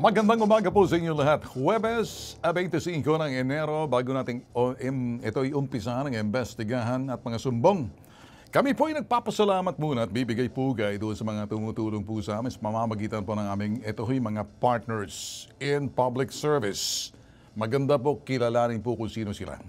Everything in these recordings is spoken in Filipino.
Magandang umaga po sa inyo lahat. Huwebes, 25 ng Enero, bago nating ito'y umpisahan ng imbestigahan at mga sumbong. Kami po ay nagpapasalamat muna at bibigay pugay doon sa mga tumutulong po sa amin sa pamamagitan po ng aming ito'y mga partners in public service. Maganda po kilalanin po kung sino sila.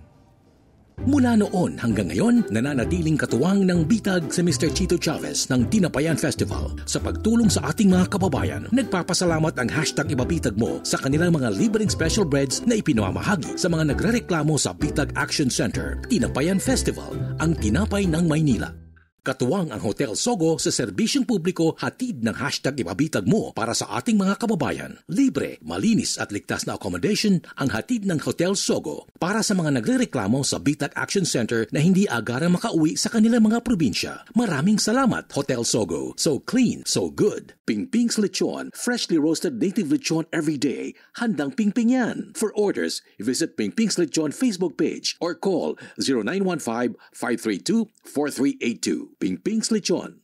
Mula noon hanggang ngayon, nananatiling katuwang ng bitag si Mr. Chito Chavez ng Tinapayan Festival sa pagtulong sa ating mga kababayan. Nagpapasalamat ang hashtag Ibabitag Mo sa kanilang mga libreng special breads na ipinamamahagi sa mga nagrereklamo sa Bitag Action Center. Tinapayan Festival, ang tinapay ng Maynila. Katuwang ang Hotel Sogo sa serbisyong publiko hatid ng hashtag Ibabitag Mo para sa ating mga kababayan. Libre, malinis at ligtas na accommodation ang hatid ng Hotel Sogo para sa mga nagrereklamo sa Bitag Action Center na hindi agarang makauwi sa kanilang mga probinsya. Maraming salamat, Hotel Sogo. So clean, so good. Pingping's Lechon, freshly roasted native lechon every day. Handang pingping yan. For orders, visit Pingping's Lechon Facebook page or call 0915-532-4382. Pingping's Lechon.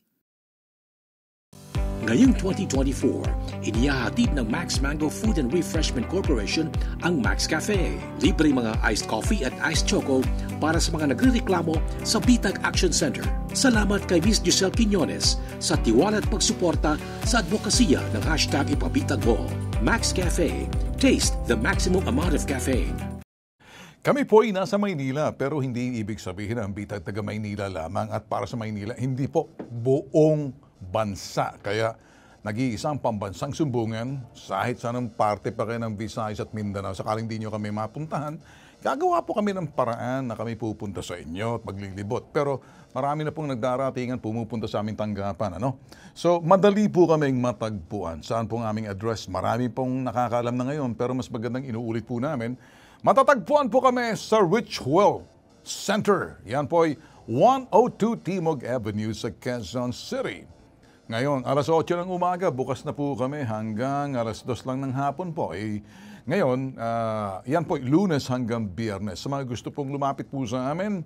Ngayong 2024, inihahatid ng Max Mango Food and Refreshment Corporation ang Max Cafe. Libre mga iced coffee at iced choco para sa mga nagrereklamo sa Bitag Action Center. Salamat kay Miss Giselle Quiñones sa tiwala at pagsuporta sa advokasya ng hashtag Ipabitag Mo. Max Cafe. Taste the maximum amount of caffeine. Kami po ay nasa Maynila pero hindi ibig sabihin ang Bitag taga Maynila lamang at para sa Maynila, hindi po buong bansa. Kaya nag-iisang pambansang sumbungan kahit sanang parte pa kayo ng Visayas at Mindanao. Sakaling di nyo kami mapuntahan, gagawa po kami ng paraan na kami pupunta sa inyo at maglilibot. Pero marami na pong nagdaratingan pumupunta sa aming tanggapan. So madali po kaming matagpuan. Saan pong aming address? Marami pong nakakaalam na ngayon pero mas magandang inuulit po namin. Matatagpuan po kami sa Richwell Center. Yan po ay 102 Timog Avenue sa Quezon City. Ngayon, alas 8 ng umaga, bukas na po kami hanggang alas 2 lang ng hapon po. Ngayon, yan po, Lunes hanggang Biyernes. Sa mga gusto pong lumapit po sa amin,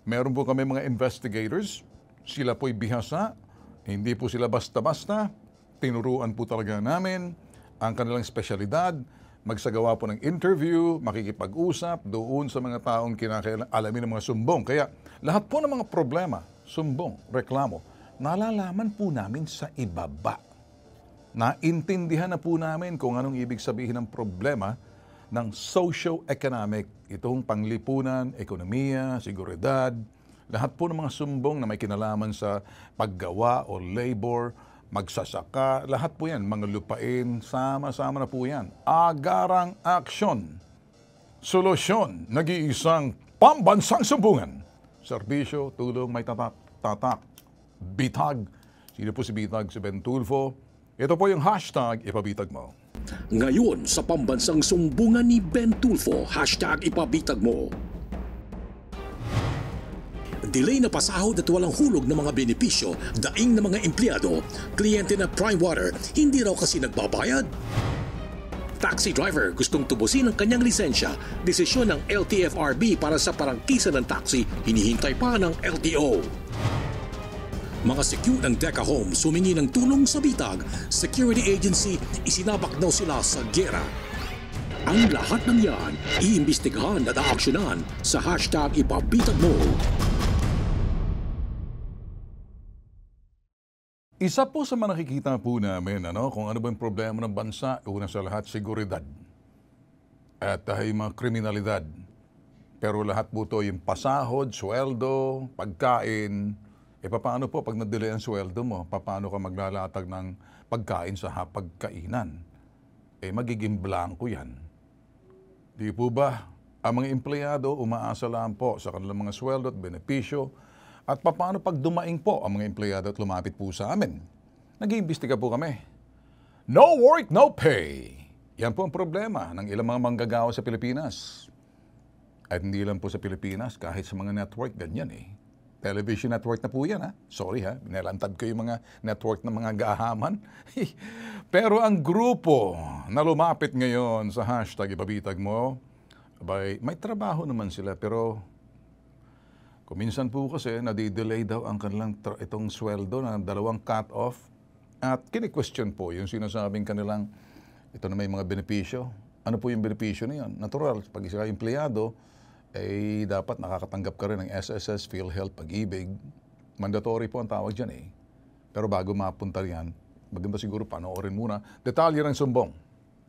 meron po kami mga investigators. Sila po'y bihasa. Hindi po sila basta-basta. Tinuruan po talaga namin ang kanilang espesyalidad. Magsagawa po ng interview, makikipag-usap doon sa mga taong kinakailangan ng mga sumbong. Kaya lahat po ng mga problema, sumbong, reklamo, nalalaman po namin sa ibaba. Naintindihan na po namin kung anong ibig sabihin ng problema ng socio-economic, itong panglipunan, ekonomiya, seguridad, lahat po ng mga sumbong na may kinalaman sa paggawa o labor, magsasaka, lahat po yan, mga lupain, sama-sama na po yan. Agarang aksyon, solusyon, nag-iisang pambansang sumbungan. Serbisyo, tulong, may tatak, bitag. Sino po si Bitag? Si Ben Tulfo. Ito po yung hashtag Ipabitag Mo. Ngayon sa pambansang sumbungan ni Ben Tulfo, hashtag Ipabitag Mo. Delay na pasahod at walang hulog ng mga benepisyo, daing ng mga empleyado, kliyente na Prime Water, hindi raw kasi nagbabayad. Taxi driver gustong tubusin ang kanyang lisensya, desisyon ng LTFRB para sa parangkisa ng taxi, hinihintay pa ng LTO. Mga secure ng Deca Homes humingi ng tulong sa Bitag, security agency, isinabak daw sila sa gera. Ang lahat ng yan, iimbestigahan at aaksyonan sa hashtag Ipabitag Mo. Isa po sa mga nakikita po namin, kung ano ba yung problema ng bansa, una sa lahat, seguridad. At yung mga kriminalidad. Pero lahat po ito, yung pasahod, sweldo, pagkain. Paano po pag na-delay ang sweldo mo? Paano ka maglalatag ng pagkain sa hapagkainan? Magiging blanco yan. Di po ba? Ang mga empleyado, umaasa lang po sa kanilang mga sweldo at benepisyo. At paano pag dumaing po ang mga empleyado at lumapit po sa amin? Nag-iimbestiga po kami. No work, no pay. Yan po ang problema ng ilang mga manggagawa sa Pilipinas. At hindi lang po sa Pilipinas, kahit sa mga network, ganyan Television network na po yan Sorry binalantad ko yung mga network ng mga gahaman. Pero ang grupo na lumapit ngayon sa hashtag Ipabitag Mo, may trabaho naman sila pero kuminsan po kasi nadidelay daw ang kanilang itong sweldo na 2 cut-off at kini-question po yung sinasabing kanilang ito na may mga benepisyo. Ano po yung benepisyo na yan? Natural, pag isa empleyado, eh dapat nakakatanggap ka rin ng SSS, PhilHealth, Pag-ibig. Mandatory po ang tawag dyan eh. Pero bago mapunta yan, maganda siguro panoorin muna. Detalye ng sumbong.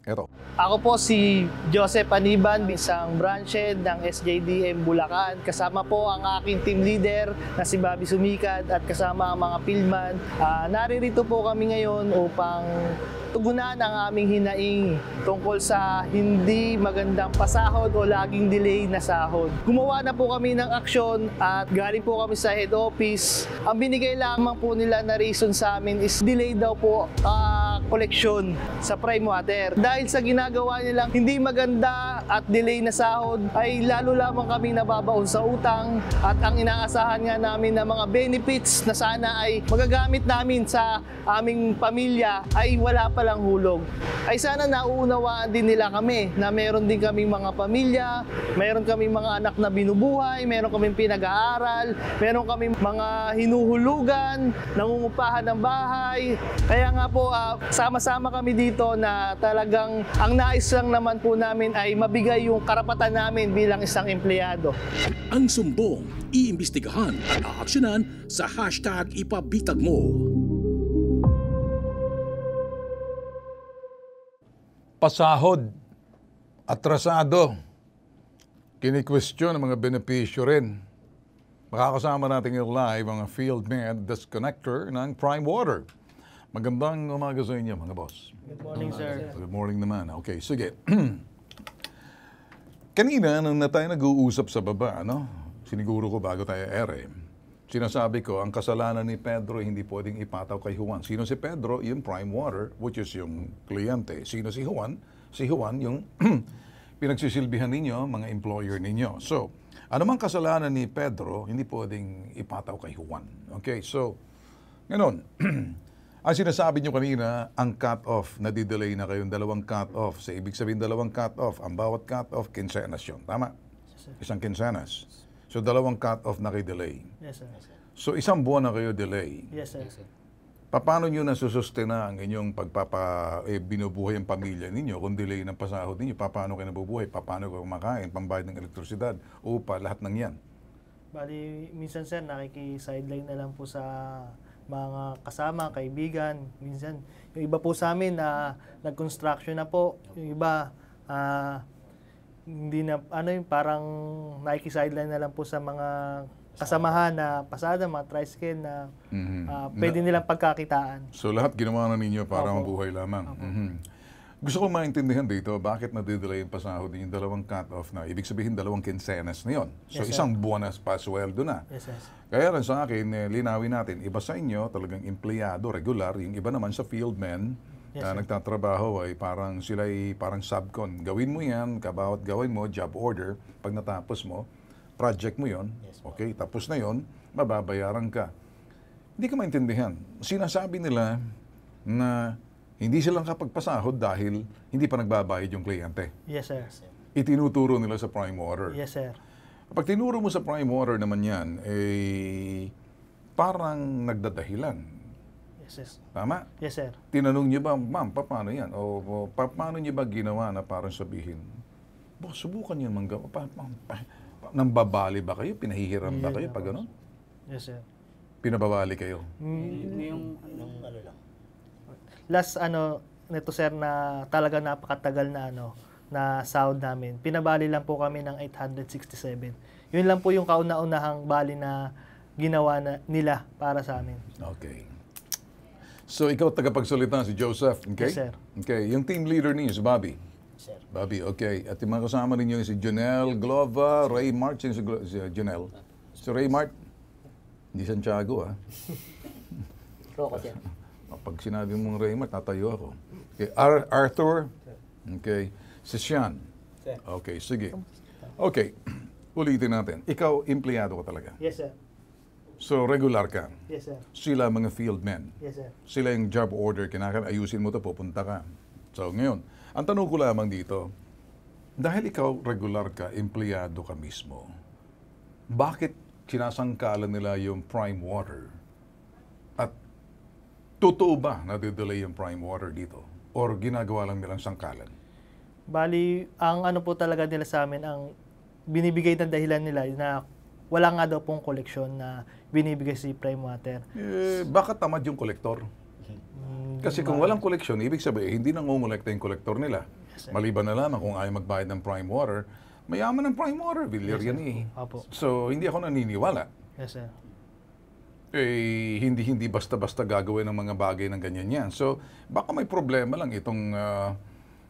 Eto. Ako po si Joseph Aniban, isang branch head ng SJDM Bulacan. Kasama po ang aking team leader na si Bobby Sumikad at kasama ang mga fieldman. Naririto po kami ngayon upang tugunan ang aming hinaing tungkol sa hindi magandang pasahod o laging delay na sahod. Gumawa na po kami ng aksyon at galing po kami sa head office. Ang binigay lamang po nila na reason sa amin is delay daw po koleksyon sa prime water. Dahil sa ginagawa nilang hindi maganda at delay na sahod ay lalo lamang kami nababaon sa utang at ang inaasahan nga namin na mga benefits na sana ay magagamit namin sa aming pamilya ay wala palang hulog. Ay sana nauunawaan din nila kami na meron din kaming mga pamilya, meron kaming mga anak na binubuhay, meron kaming pinag-aaral, meron kaming mga hinuhulugan, nangungupahan ng bahay. Kaya nga po, sama-sama kami dito na talagang ang nais lang naman po namin ay mabigay yung karapatan namin bilang isang empleyado. Ang sumbong, iimbestigahan at aaksyonan sa hashtag ipabitag mo. Pasahod, atrasado, kini-question ng mga benepisyo rin. Makakasama natin yung live ang field med disconnector ng Prime Water. Magandang umaga sa inyo mga boss. Good morning, sir. Good morning naman. Okay, sige. Kanina, nung na tayo nag-uusap sa baba, siniguro ko bago tayo ere, sinasabi ko, ang kasalanan ni Pedro hindi pwedeng ipataw kay Juan. Sino si Pedro? Yung Prime Water, which is yung kliyente. Sino si Juan? Si Juan, yung pinagsisilbihan ninyo, mga employer ninyo. So, anumang kasalanan ni Pedro, hindi pwedeng ipataw kay Juan. Okay, so, ngayon, ang sinasabi nyo kanina, ang cut-off, nadidelay na kayong dalawang cut-off. So, ibig sabihin dalawang cut-off. Ang bawat cut-off, kinsenas yun. Tama? Isang kinsenas. So, dalawang cut-off na kayo delay. Yes, sir. So, isang buwan na kayo delay. Yes, sir. Paano nyo nasusustena ang inyong binubuhay ang pamilya ninyo kung delay ng pasahod ninyo? Paano kayo nabubuhay? Paano kayo kumakain? Pambayad ng elektrisidad? Upa, lahat ng yan. Bali, minsan, sir, nakiki-sideline na lang po sa mga kasama, kaibigan. Minsan, yung iba po sa amin na nag-construction na po. Yung iba, hindi na, parang nakiki-sideline na lang po sa mga kasamahan na pasada, mga tricycle na pwede nilang pagkakitaan. So lahat ginawa na ninyo para Opo. mabuhay lamang. Gusto ko maintindihan dito, bakit nadidelay yung pasahod yung dalawang cut-off na, ibig sabihin dalawang kinsenas na yun. So Yes, sir. isang buwan na pasweldo na. Yes, sir. Kaya rin sa akin, linawin natin, iba sa inyo talagang empleyado, regular, yung iba naman sa fieldmen, Yes, na sir. nagtatrabaho ay parang sila ay parang subcon. Gawin mo yan, kabawat gawin mo, job order, pag natapos mo, project mo yon, okay, tapos na yon, mababayaran ka. Hindi ka maintindihan. Sinasabi nila na hindi silang kapagpasahod dahil hindi pa nagbabayad yung kliyente. Yes, sir. Itinuturo nila sa Prime Water. Yes, sir. Pag tinuro mo sa Prime Water naman yan, parang nagdadahilan. Yes, sir. Tama? Yes, sir. Tinanong niyo ba, ma'am, paano yan? O paano niyo ba ginawa na parang sabihin, boss, subukan niyo naman gawa. Nambabali ba kayo? Pinahihiram ba kayo pag gano'n? Yes, sir. Pinababali kayo? Last nito, sir, na talaga napakatagal na na sahod namin. Pinabali lang po kami ng 867. Yun lang po yung kauna-unahang bali na ginawa nila para sa amin. Okay. So, ikaw tagapagsalita si Joseph, okay? Yes, sir. Okay. Yung team leader niyo si Bobby? Sir. Bobby, okay. At yung mga kasama ninyo si Jonel Glova, Ray Mart, si Jonel. Si Ray Mart, hindi Santiago, ha? Roko, sir. Pag sinabi mong Ray Mart, tatayo ako. Okay. Arthur, okay. Si Sean. Sir. Okay, sige. Okay, ulitin natin. Ikaw, empleyado ka talaga. Yes, sir. So, regular ka. Yes, sir. Sila mga field men. Yes, sir. Sila yung job order, ayusin mo to, pupunta ka. So, ngayon, ang tanong ko lamang dito, dahil ikaw regular ka, empleyado ka mismo, bakit sinasangkalan nila yung Prime Water? At totoo ba na delay yung Prime Water dito? or ginagawa lang nilang sangkalan? Bali, ang ano po talaga nila sa amin, ang binibigay na dahilan nila na wala nga daw pong koleksyon na binibigay si Prime Water. Baka tamad yung kolektor. Kasi kung walang koleksyon, ibig sabihin, hindi nangungulekta yung kolektor nila. Maliban na lamang kung ayaw magbayad ng Prime Water, mayaman ng Prime Water, Villar yan eh. Apo. So, hindi ako naniniwala. Yes, sir. Hindi basta-basta gagawin ng mga bagay ng ganyan yan. So, baka may problema lang itong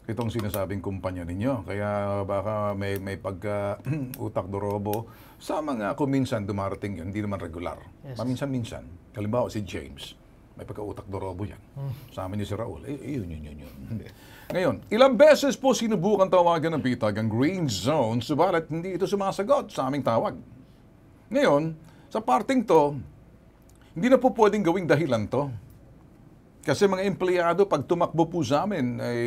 sinasabing kumpanya ninyo. Kaya baka may pagka utak dorobo sa mga kung minsan dumarating yun, hindi naman regular. Yes. Paminsan-minsan. Halimbawa si James, may pagka-utak dorobo yan. Sama niyo si Raul. Yun. Ngayon, ilang beses po sinubukan tawagan ng bitag ang Green Zone, subalit hindi ito sumasagot sa aming tawag. Ngayon, sa parting to, hindi na po pwedeng gawing dahilan to. Kasi mga empleyado, pag tumakbo po sa amin, ay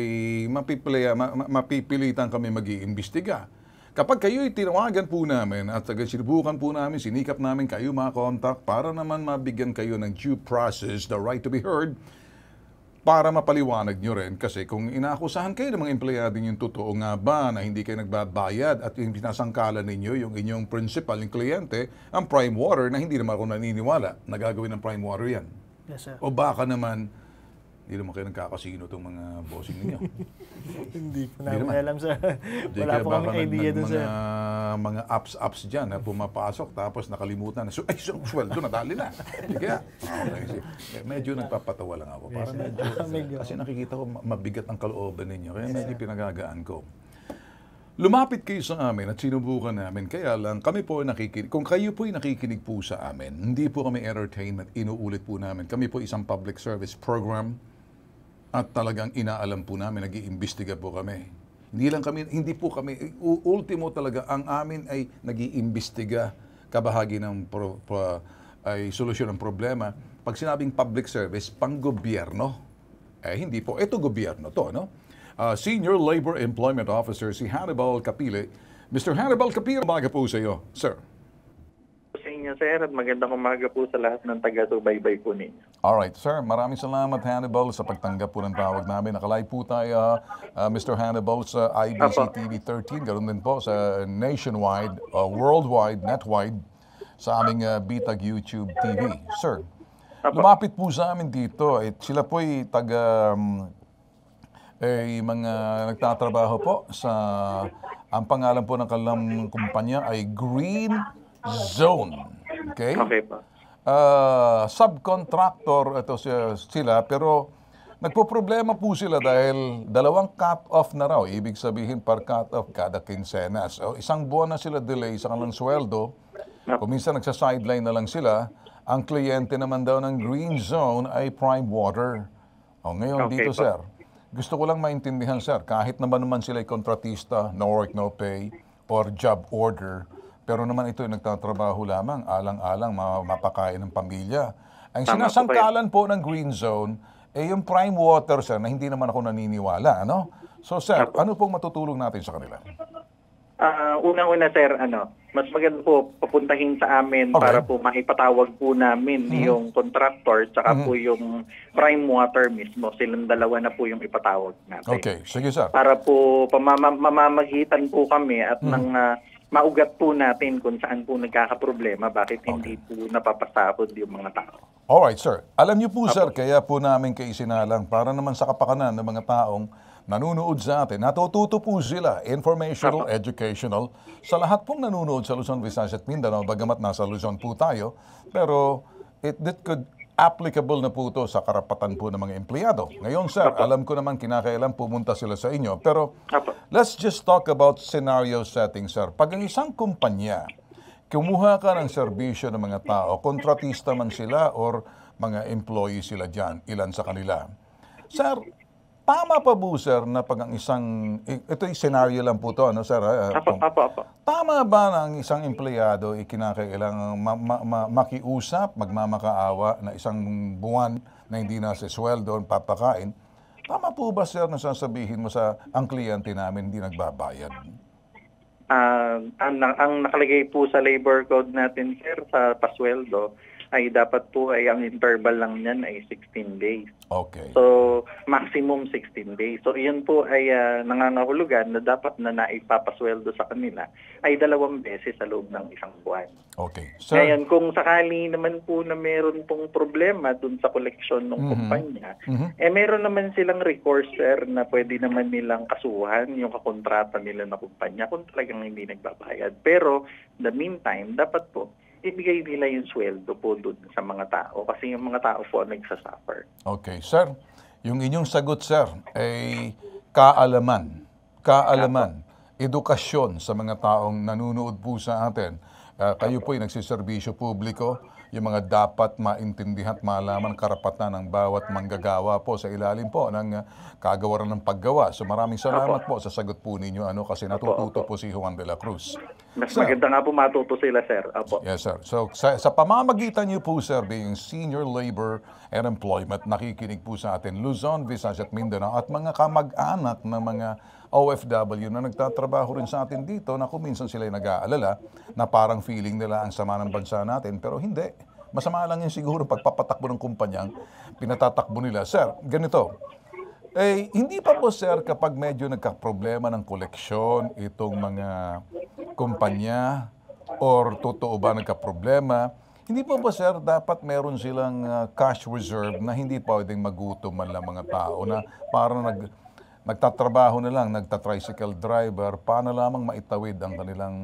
mapipilitan kami mag-iimbestiga. Kapag kayo'y tinawagan po namin at sinubukan po namin, sinikap namin kayo makontak para naman mabigyan kayo ng due process, the right to be heard, para mapaliwanag nyo rin. Kasi kung inaakusahan kayo ng mga empleyado yung totoo nga ba na hindi kayo nagbabayad at yung pinasangkalan ninyo, yung inyong principal, yung kliyente, ang Prime Water, na hindi naman ako naniniwala na gagawin ng Prime Water yan. Yes, sir. O baka naman, hindi naman kayo nagkakasino itong mga bossing ninyo. Hindi po Hindi namin naman. alam, sir. Hindi Wala kaya po baka kaming idea dun, sir. mga apps dyan na pumapasok tapos nakalimutan na, sweldo nadali na. Hindi kaya, medyo nagpapatawa lang ako. Para medyo, kasi nakikita ko mabigat ang kalooban ninyo. Kaya medyo pinagagaan ko. Lumapit kayo sa amin at sinubukan namin. Kaya lang, kami po nakikinig. Kung kayo po nakikinig po sa amin, hindi po kami entertainment, inuulit po namin. Kami po isang public service program at talagang inaalam po namin, nag-iimbestiga po kami. Hindi po kami, ultimo talaga, ang amin ay nag-iimbestiga, kabahagi ng ay solusyon ng problema. Pag sinabing public service, pang-gobyerno, hindi po. Ito gobyerno to, no? Senior Labor Employment Officer, si Hannibal Capile. Mr. Hannibal Capile, umaga po sa iyo, sir. Sa inyo, sir, at magandang umaga po sa lahat ng taga-subaybay po ninyo. Alright, sir. Maraming salamat, Hannibal, sa pagtanggap po ng tawag namin. Nakalive po tayo, Mr. Hannibal, sa IBC TV 13. Ganoon din po sa nationwide, worldwide, netwide, sa aming Bitag YouTube TV. Sir, lumapit po sa amin dito. Sila po'y mga nagtatrabaho po sa, ang pangalan po ng kanilang kumpanya ay Green Zone. Okay? Okay po. Subcontractor ito sila, pero nagpo-problema po sila dahil dalawang cut-off na raw. Ibig sabihin, per cut-off kada kinsenas. O, isang buwan na sila delay sa kanilang sweldo. Kung minsan nagsa-sideline na lang sila, ang kliyente naman daw ng Green Zone ay Prime Water. O, ngayon Okay dito, po. sir, gusto ko lang maintindihan, sir, kahit naman sila ay kontratista, no work, no pay, or job order, pero naman ito ay nagtatrabaho lamang, alang-alang mapakain ng pamilya. Ang Tama po sinasangkalan po ng Green Zone, yung Prime Water, sir, na hindi naman ako naniniwala, ano? So, sir, ano pong matutulong natin sa kanila? Unang-una, sir, mas maganda po papuntahin sa amin Okay. para po maipatawag po namin yung contractor tsaka po yung Prime Water mismo. Silang dalawa na po yung ipatawag natin. Okay, sige, sir. Para po mamamagitan po kami at nang maugat po natin kung saan po nagkakaproblema, bakit hindi po napapasahod yung mga tao. Alright, sir. Alam niyo po, sir, kaya po namin kayo isinalang para naman sa kapakanan ng mga taong nanunood sa atin. Natututo po sila, informational, educational, sa lahat pong nanunood sa Luzon, Visayas at Mindanao, bagamat nasa Luzon po tayo. Pero that could applicable na po ito sa karapatan po ng mga empleyado. Ngayon, sir, alam ko naman kinakailan pumunta sila sa inyo. Pero let's just talk about scenario setting, sir. Pag ang isang kumpanya, kumuha ka ng serbisyo ng mga tao, kontratista man sila or mga employee sila dyan, ilan sa kanila. Sir, tama pa po, sir, na pag ang isang, ito yung scenario lang po to, ano, sir? Apo. Tama ba na ang isang empleyado kinakailangang makiusap, magmamakaawa na isang buwan na hindi na sa sweldo, papakain? Tama po ba, sir, na sasabihin mo sa ang kliyente namin hindi nagbabayad? Ang nakalagay po sa labor code natin, sir, sa pasweldo, ay dapat po ay ang interval lang niyan ay 16 days. Okay. So, maximum 16 days. So, iyon po ay nangangahulugan na dapat na naipapasweldo sa kanila ay 2 beses sa loob ng isang buwan. Okay. Sir, Ngayon, kung sakali naman po na meron pong problema dun sa koleksyon ng kumpanya, meron naman silang recourse, sir, na pwede naman nilang kasuhan yung kakontrata nila na kumpanya kung talagang hindi nagbabayad. Pero, the meantime, dapat po, ibigay nila yung sweldo po dun sa mga tao kasi yung mga tao po nagsasuffer. okay. Sir, yung inyong sagot, sir, ay kaalaman, edukasyon sa mga taong nanonood po sa atin. Kayo po ay nagsiservisyo publiko, yung mga dapat maintindihan at malaman karapatan ng bawat manggagawa po sa ilalim po ng kagawaran ng paggawa. So maraming salamat po sa sagot po ninyo kasi natututo po si Juan de la Cruz. Mas Sir. maganda nga po matuto sila, sir. Apo. Yes, sir. So, sa pamamagitan niyo po, sir, being Senior Labor and Employment, nakikinig po sa atin Luzon, Visayas at Mindanao at mga kamag-anak ng mga OFW na nagtatrabaho rin sa atin dito na kung minsan sila nag-aalala na parang feeling nila ang sama ng bansa natin, pero hindi. Masama lang yung siguro pagpapatakbo ng kumpanyang pinatatakbo nila. Sir, ganito. Hindi pa po, sir, kapag medyo nagka-problema ng koleksyon itong mga kumpanya or totoo ba nagka-problema, hindi po ba, sir, dapat meron silang cash reserve na hindi pwedeng magutom man lang mga tao na parang nagtatrabaho na lang, nagta-tricycle driver, paano lamang maitawid ang kanilang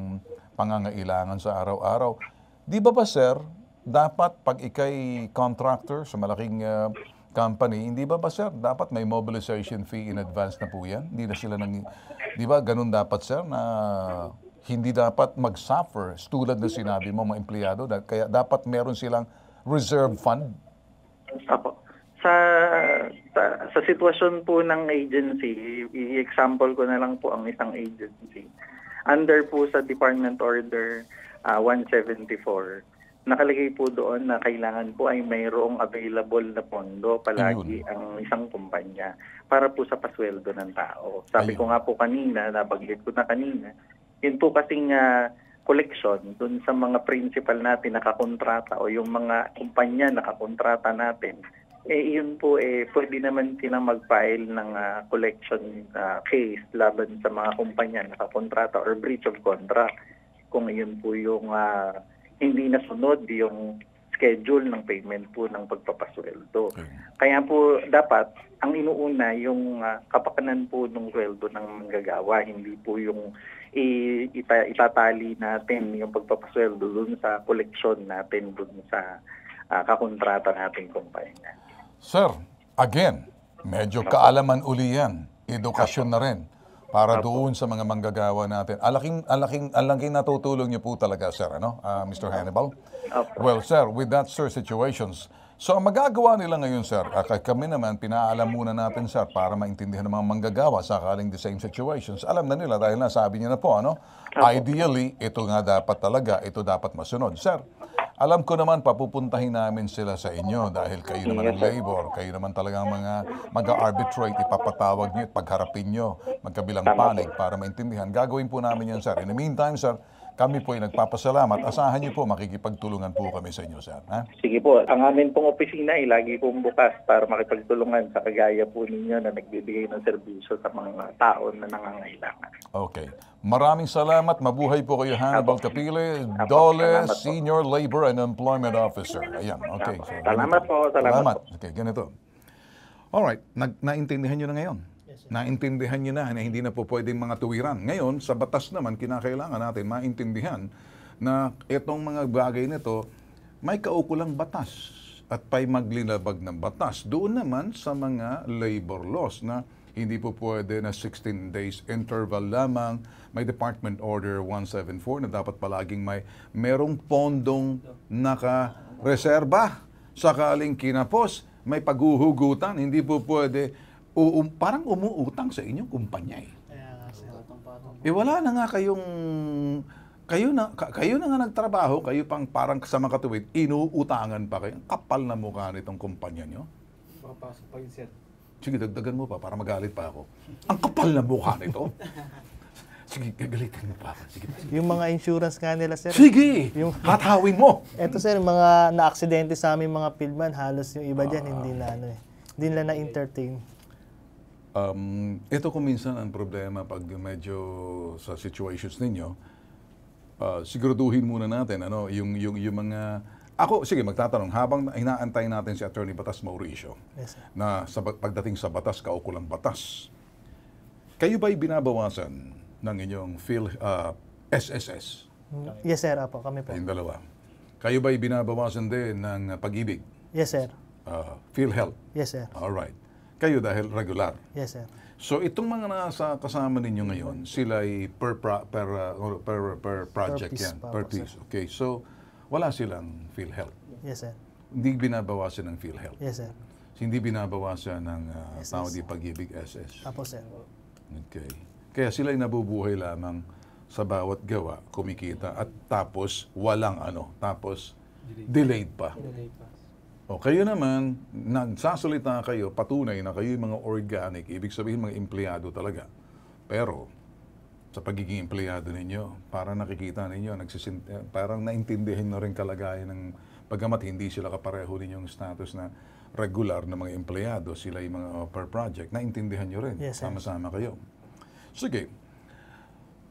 pangangailangan sa araw-araw. Di ba, sir, dapat pag ikay contractor sa malaking company, hindi ba, sir, dapat may mobilization fee in advance na po yan? Hindi na sila di ba, ganun dapat, sir, na hindi dapat mag-suffer tulad na sinabi mo mga empleyado, kaya dapat meron silang reserve fund? Apo. Sa sitwasyon po ng agency, i-example ko na lang po ang isang agency. Under po sa Department Order 174, nakalagay po doon na kailangan po ay mayroong available na pondo palagi ang isang kumpanya para po sa pasweldo ng tao. Sabi ko nga po kanina, nabanggit ko na kanina, yun po kasing collection dun sa mga principal natin nakakontrata o yung mga kumpanya nakakontrata natin, yun po pwede naman silang mag-file ng collection case laban sa mga kumpanya nakakontrata or breach of contract kung yun po yung hindi nasunod yung schedule ng payment po ng pagpapasweldo. Kaya po dapat ang inuuna yung kapakanan po ng sweldo ng manggagawa, hindi po yung itatali natin yung pagpapasweldo dun sa koleksyon natin dun sa kakontrata nating kumpanya. Sir, again, medyo kaalaman uli yan. Edukasyon na rin para doon sa mga manggagawa natin. Alaking natutulong niyo po talaga, sir, Mr. Hannibal? Well, sir, with that, sir, situations, so ang magagawa nila ngayon, sir, kami naman, pinaalam muna natin, sir, para maintindihan ng mga manggagawa sakaling the same situations. Alam na nila dahil nasabi niyo na po, ideally, ito nga dapat talaga, ito dapat masunod. Sir, alam ko naman, papupuntahin namin sila sa inyo dahil kayo naman ang labor, kayo naman talagang mga mag-arbitrate, ipapatawag niyo at pagharapin niyo, magkabilang panig para maintindihan. Gagawin po namin yan, sir. In the meantime, sir, kami po ay nagpapasalamat. Asahan niyo po, makikipagtulungan po kami sa inyo, sir. Ha? Sige po. Ang amin pong opisina ay lagi pong bukas para makipagtulungan sa kagaya po ninyo na nagbibigay ng serbisyo sa mga tao na nangangailangan. Okay. Maraming salamat. Mabuhay po kayo, Hannibal Capile, Dole, Senior Labor and Employment Officer. Ayan, okay. So, salamat po. Salamat po. Okay, ganito. Alright, naintindihan nyo na ngayon. Naintindihan nyo na hindi na po pwedeng mga tuwiran. Ngayon, sa batas naman, kinakailangan natin maintindihan na itong mga bagay nito may kaukulang batas at pa'y maglinabag ng batas. Doon naman sa mga labor laws na hindi po pwede na 16 days interval lamang. May Department Order 174 na dapat palaging merong pondong nakareserba. Sakaling kinapos, may paghuhugutan. Hindi po pwede parang umuutang sa inyong kumpanya. Wala na nga kayo na nga nagtrabaho, kayo pang parang sa makatuwid, inuutangan pa kayo. Kapal na mukha nitong kumpanya nyo. Makapasok pa yun, sir. Sige, dagdagan mo pa para magalit pa ako. Ang kapal na mukha nito. Sige, gagalitin mo pa. Sige. Yung mga insurance nga nila, sir. Sige! Yung- Hatawin mo! Eto sir, mga na-aksidente sa aming mga filman, halos yung iba dyan, hindi nila na-entertain. Ito kung minsan ang problema pag medyo sa situations ninyo, siguraduhin muna natin yung mga sige magtatanong habang inaantay natin si Attorney Batas Mauricio Yes, sir. na pagdating sa batas, kaukulang batas. Kayo ba'y binabawasan ng inyong SSS? Yes sir, apo, kami po. Yung dalawa. Kayo ba'y binabawasan din ng pag-ibig? Yes sir. PhilHealth? Yes sir. Alright. Kayo dahil regular. Yes sir. So itong mga nasa kasama ninyo ngayon, sila ay per project piece yan, pa per po, piece. Okay, so wala silang PhilHealth. Yes sir. Hindi binabawasan ng PhilHealth. Yes sir. Hindi binabawasan ng SS. tao di pag-ibig SS. Apo sir. Okay. Kaya sila ay nabubuhay lamang sa bawat gawa, kumikita at tapos walang tapos delayed pa. O kayo naman, nagsasalita kayo, patunay na kayo yung mga organic, ibig sabihin mga empleyado talaga. Pero, sa pagiging empleyado ninyo, parang nakikita ninyo, parang naintindihan na rin kalagayan ng pagkamat hindi sila kapareho ninyong status na regular na mga empleyado, sila yung mga per project, naintindihan nyo rin, Yes, sir. sama-sama kayo. Sige,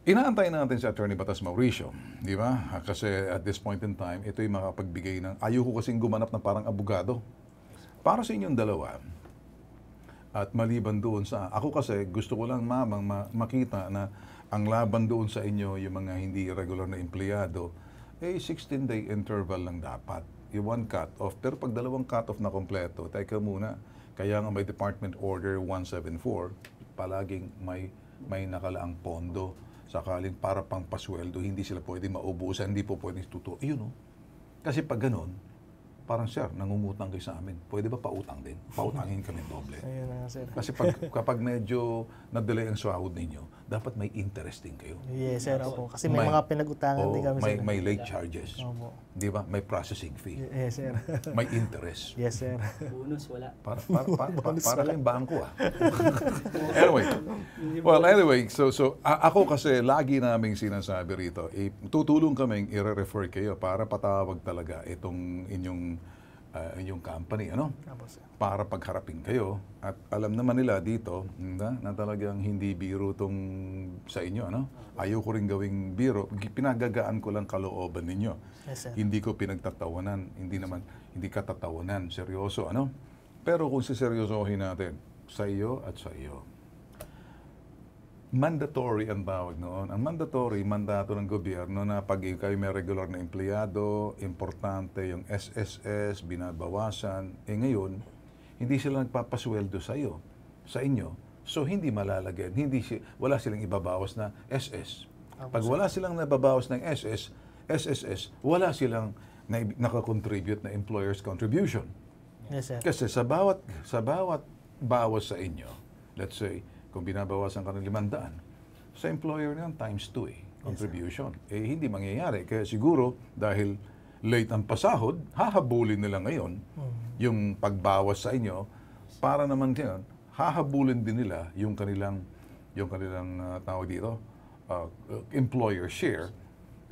inaantay natin si Attorney Batas Mauricio, di ba? Kasi at this point in time, ito yung makapagbigay ng, ayoko kasing gumanap na parang abogado. Para sa inyong dalawa, at maliban doon sa, ako kasi gusto ko lang makita na ang laban doon sa inyo, yung mga hindi regular na empleyado, 16-day interval lang dapat. Yung one cut-off. Pero pag dalawang cut-off na kompleto, teka muna, kaya nga may Department Order 174, palaging may nakalaang pondo sakaling para pang pasweldo, hindi sila pwede maubusan, hindi po pwede tuto. Kasi pag ganun, parang sir, nangungutang kayo sa amin. Pwede ba pautang din? Pautangin kami doble. Ayun na nga sir. Kasi kapag medyo na-delay ang sahod ninyo, dapat may interest din kayo. Yes sir, apo. Kasi may mga pinag-utangan din kami sir. may late charges. Opo. Di ba? May processing fee. Yes sir. May interest. Yes sir. Bonus, wala. Para kayong bangko Anyway, so ako kasi lagi naming sinasabi rito, tutulong kaming i-refer kayo para patawag talaga itong inyong company, Apo sir. para pagharapin kayo. At alam naman nila dito na talagang hindi biro tong sa inyo. Ayaw ko rin gawing biro. Pinagagaan ko lang kalooban ninyo. Yes sir. Hindi ko pinagtatawanan. Hindi katatawanan. Seryoso, Pero kung siseryosohin natin, sa iyo at sa iyo. Mandatory ang tawag noon. Ang mandatory, mandato ng gobyerno na pag kayo may regular na empleyado, importante yung SSS, binabawasan. Ngayon, hindi sila nagpapasweldo sa inyo. So, hindi malalagyan. Wala silang ibabawas na SS. Pag wala silang nababawas ng SSS, wala silang nakakontribute na employer's contribution. Yes sir. Kasi sa bawat bawas sa inyo, let's say, kung binabawasan ka ng 500, sa employer na times 2 contribution. Hindi mangyayari. Kaya siguro, dahil late ang pasahod, hahabulin nila ngayon yung pagbawas sa inyo para naman yun, hahabulin din nila yung kanilang tawag dito, employer share.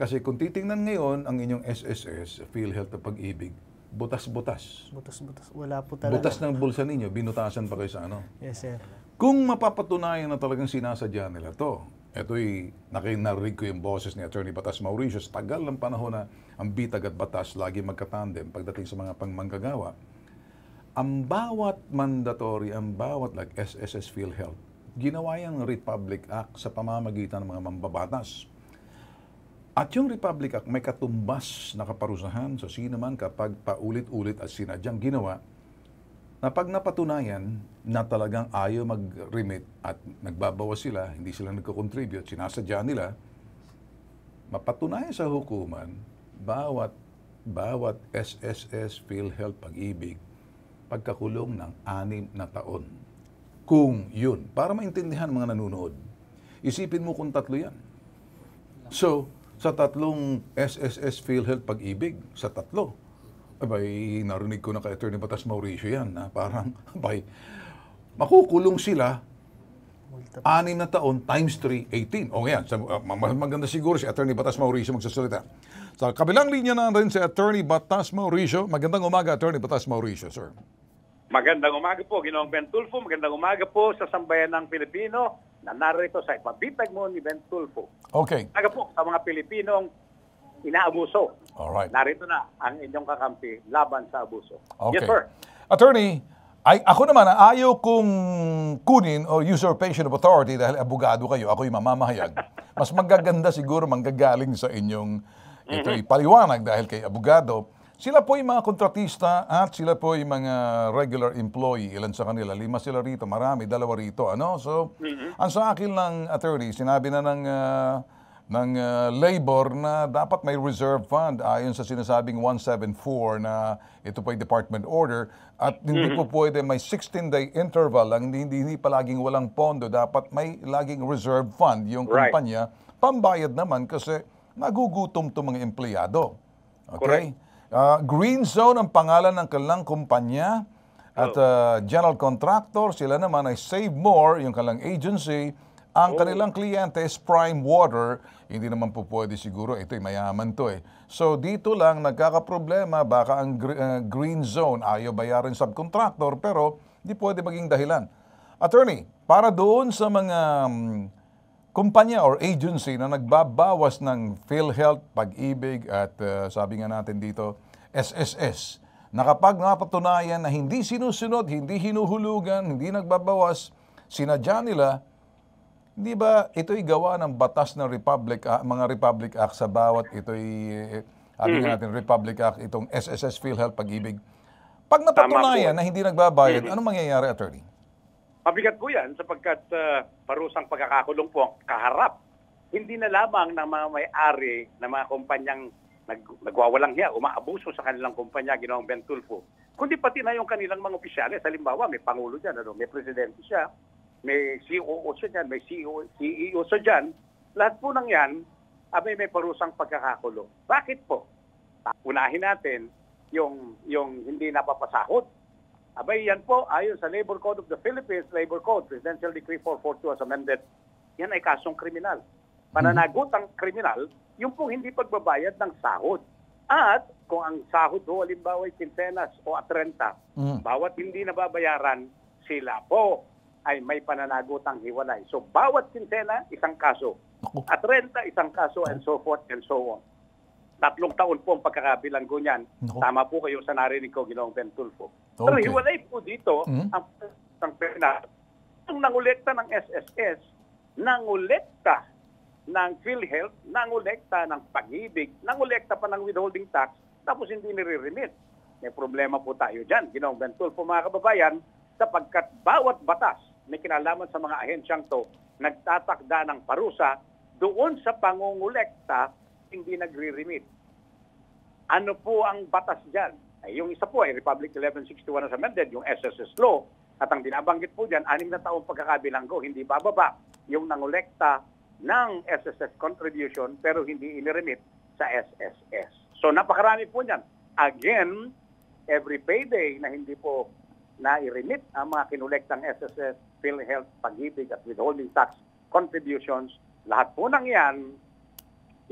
Kasi kung titingnan ngayon ang inyong SSS, PhilHealth at Pag-ibig, butas-butas. Butas-butas. Wala po talaga. Butas ng bulsa ninyo, binutasan pa kayo sa Yes sir. Kung mapapatunayan na talagang sinasadya nila to, ito'y narinig ko yung boses ni Attorney Batas Mauricio, tagal ng panahon na ang bitag at batas lagi magkatandem pagdating sa mga pangmanggagawa. Ang bawat mandatory, ang bawat like SSS PhilHealth, ginawa yung Republic Act sa pamamagitan ng mga mambabatas. At yung Republic Act may katumbas na kaparusahan sa sino man kapag paulit-ulit at sinadyang ginawa na pag napatunayan na talagang ayaw mag-remit at nagbabawas sila, hindi sila nagko-contribute, sinasadya nila, mapatunayan sa hukuman, bawat SSS, PhilHealth, Pag-ibig, pagkakulong ng 6 na taon. Kung yun, para maintindihan mga nanonood, isipin mo kung 3 yan. So, sa 3 SSS, PhilHealth, Pag-ibig, sa 3, abay, narinig ko na kay Attorney Batas Mauricio yan, na parang, abay, makukulong sila 6 na taon times 3, 18. O yan, mas maganda siguro si Attorney Batas Mauricio magsasalita. Sa kabilang linya na rin si Attorney Batas Mauricio. Magandang umaga, Attorney Batas Mauricio, sir. Magandang umaga po, Ginoong Ben Tulfo. Magandang umaga po sa sambayan ng Pilipino na narito sa ipabitag mo ni Ben Tulfo. Okay. Umaga po sa mga Pilipinong inaabuso. Alright. Narito na ang inyong kakampi laban sa abuso. Okay. Yes, sir. Attorney, ako naman, ayaw kong kunin o usurpation of authority dahil abogado kayo, ako yung mamamahayag. Mas magaganda siguro manggagaling sa inyong ito'y paliwanag dahil kay abogado. Sila po yung mga kontratista at sila po yung mga regular employee. Ilan sa kanila? 5 sila rito, marami, 2 rito. Ano? So, ang sa akin lang, attorney, sinabi na ng labor na dapat may reserve fund ayon sa sinasabing 174 na ito po ay department order at hindi po pwede may 16-day interval lang, hindi palaging walang pondo, dapat may laging reserve fund yung kumpanya, pambayad naman kasi nagugutom itong mga empleyado. Okay? Green Zone ang pangalan ng kanilang kumpanya at general contractor, sila naman ay Save More, yung kanilang agency. Ang kanilang kliyente is Prime Water. Hindi naman po pwede siguro, ito'y mayaman to eh. So dito lang nagkakaproblema, baka ang Green Zone ayaw bayarin subcontractor pero hindi pwede maging dahilan. Attorney, para doon sa mga kumpanya or agency na nagbabawas ng PhilHealth, Pag-ibig at sabi nga natin dito, SSS, na kapag napatunayan na hindi sinusunod, hindi hinuhulugan, hindi nagbabawas, sinadya nila, hindi ba ito'y gawa ng batas ng mga Republic Act sa bawat ito'y, sabi nga natin, Republic Act, itong SSS, PhilHealth, Pag-ibig. Pag napatunayan na hindi nagbabayad, anong mangyayari, attorney? Mabigat po yan sapagkat parusang pagkakakulong po ang kaharap. Hindi na lamang ng mga may-ari ng mga kumpanyang nagwawalang hiya, umaabuso sa kanilang kumpanya, Ginoong Ben Tulfo, kundi pati na yung kanilang mga opisyales. Halimbawa, may Pangulo dyan, may Presidente siya, may COO siya dyan, may CEO siya dyan. Lahat po ng yan, may parusang pagkakakulong. Bakit po? Unahin natin yung hindi napapasahod. Yan po, ayon sa Labor Code of the Philippines, Labor Code, Presidential Decree 442 as amended, yan ay kasong kriminal. Pananagutang kriminal, yung pong hindi pagbabayad ng sahod. At kung ang sahod ho, halimbawa ay kinsenas o at renta, bawat hindi nababayaran, sila po ay may pananagutang hiwalay. So bawat kinsena, isang kaso. At renta, isang kaso, and so forth and so on. 3 taon po ang pagkakabilanggo niyan. Tama po kayo sa narinig ko, Ginoong Ben Tulfo. Pero hiwalay po dito ang pena. Ang nangolekta ng SSS, nangolekta ng PhilHealth, nangolekta ng Pag-ibig, nangolekta pa ng withholding tax, tapos hindi nire-remit. May problema po tayo dyan, Ginoong Ben Tulfo, mga kababayan, sapagkat bawat batas may kinalaman sa mga ahensyang to, nagtatakda ng parusa doon sa pangungulekta, hindi nagre-remit. Ano po ang batas dyan? Yung isa po ay Republic 1161 as amended, yung SSS law. At ang binabanggit po dyan, 6 na taong pagkakabilanggo, hindi bababa yung nangolekta ng SSS contribution pero hindi iniremit sa SSS. So napakarami po niyan. Again, every payday na hindi po na-remit ang mga kinulektang SSS, PhilHealth, Pag-ibig at withholding tax contributions, lahat po ng yan,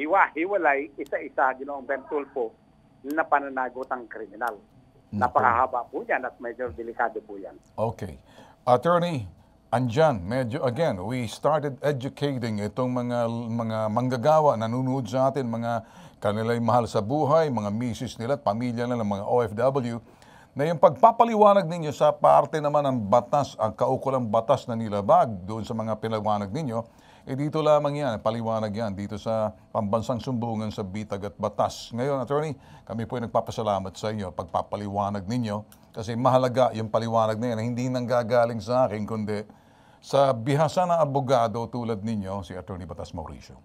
hiwa-hiwalay, isa-isa, Ginoong Ben Tulfo, na pananagutang kriminal. Napakahaba po yan at medyo delikado po yan. Okay. Attorney, andyan, medyo, again, we started educating itong mga manggagawa, nanunood sa atin, mga kanilang mahal sa buhay, mga misis nila at pamilya nila, mga OFW, na yung pagpapaliwanag ninyo sa parte naman ng batas, ang kaukulang batas na nilabag doon sa mga pinaliwanag ninyo, dito lamang yan, paliwanag yan, dito sa Pambansang Sumbungan sa Bitag at Batas. Ngayon, attorney, kami po ay nagpapasalamat sa inyo, pagpapaliwanag ninyo, kasi mahalaga yung paliwanag na yan, hindi nanggagaling sa akin, kundi sa bihasa na abogado tulad ninyo, si Attorney Batas Mauricio.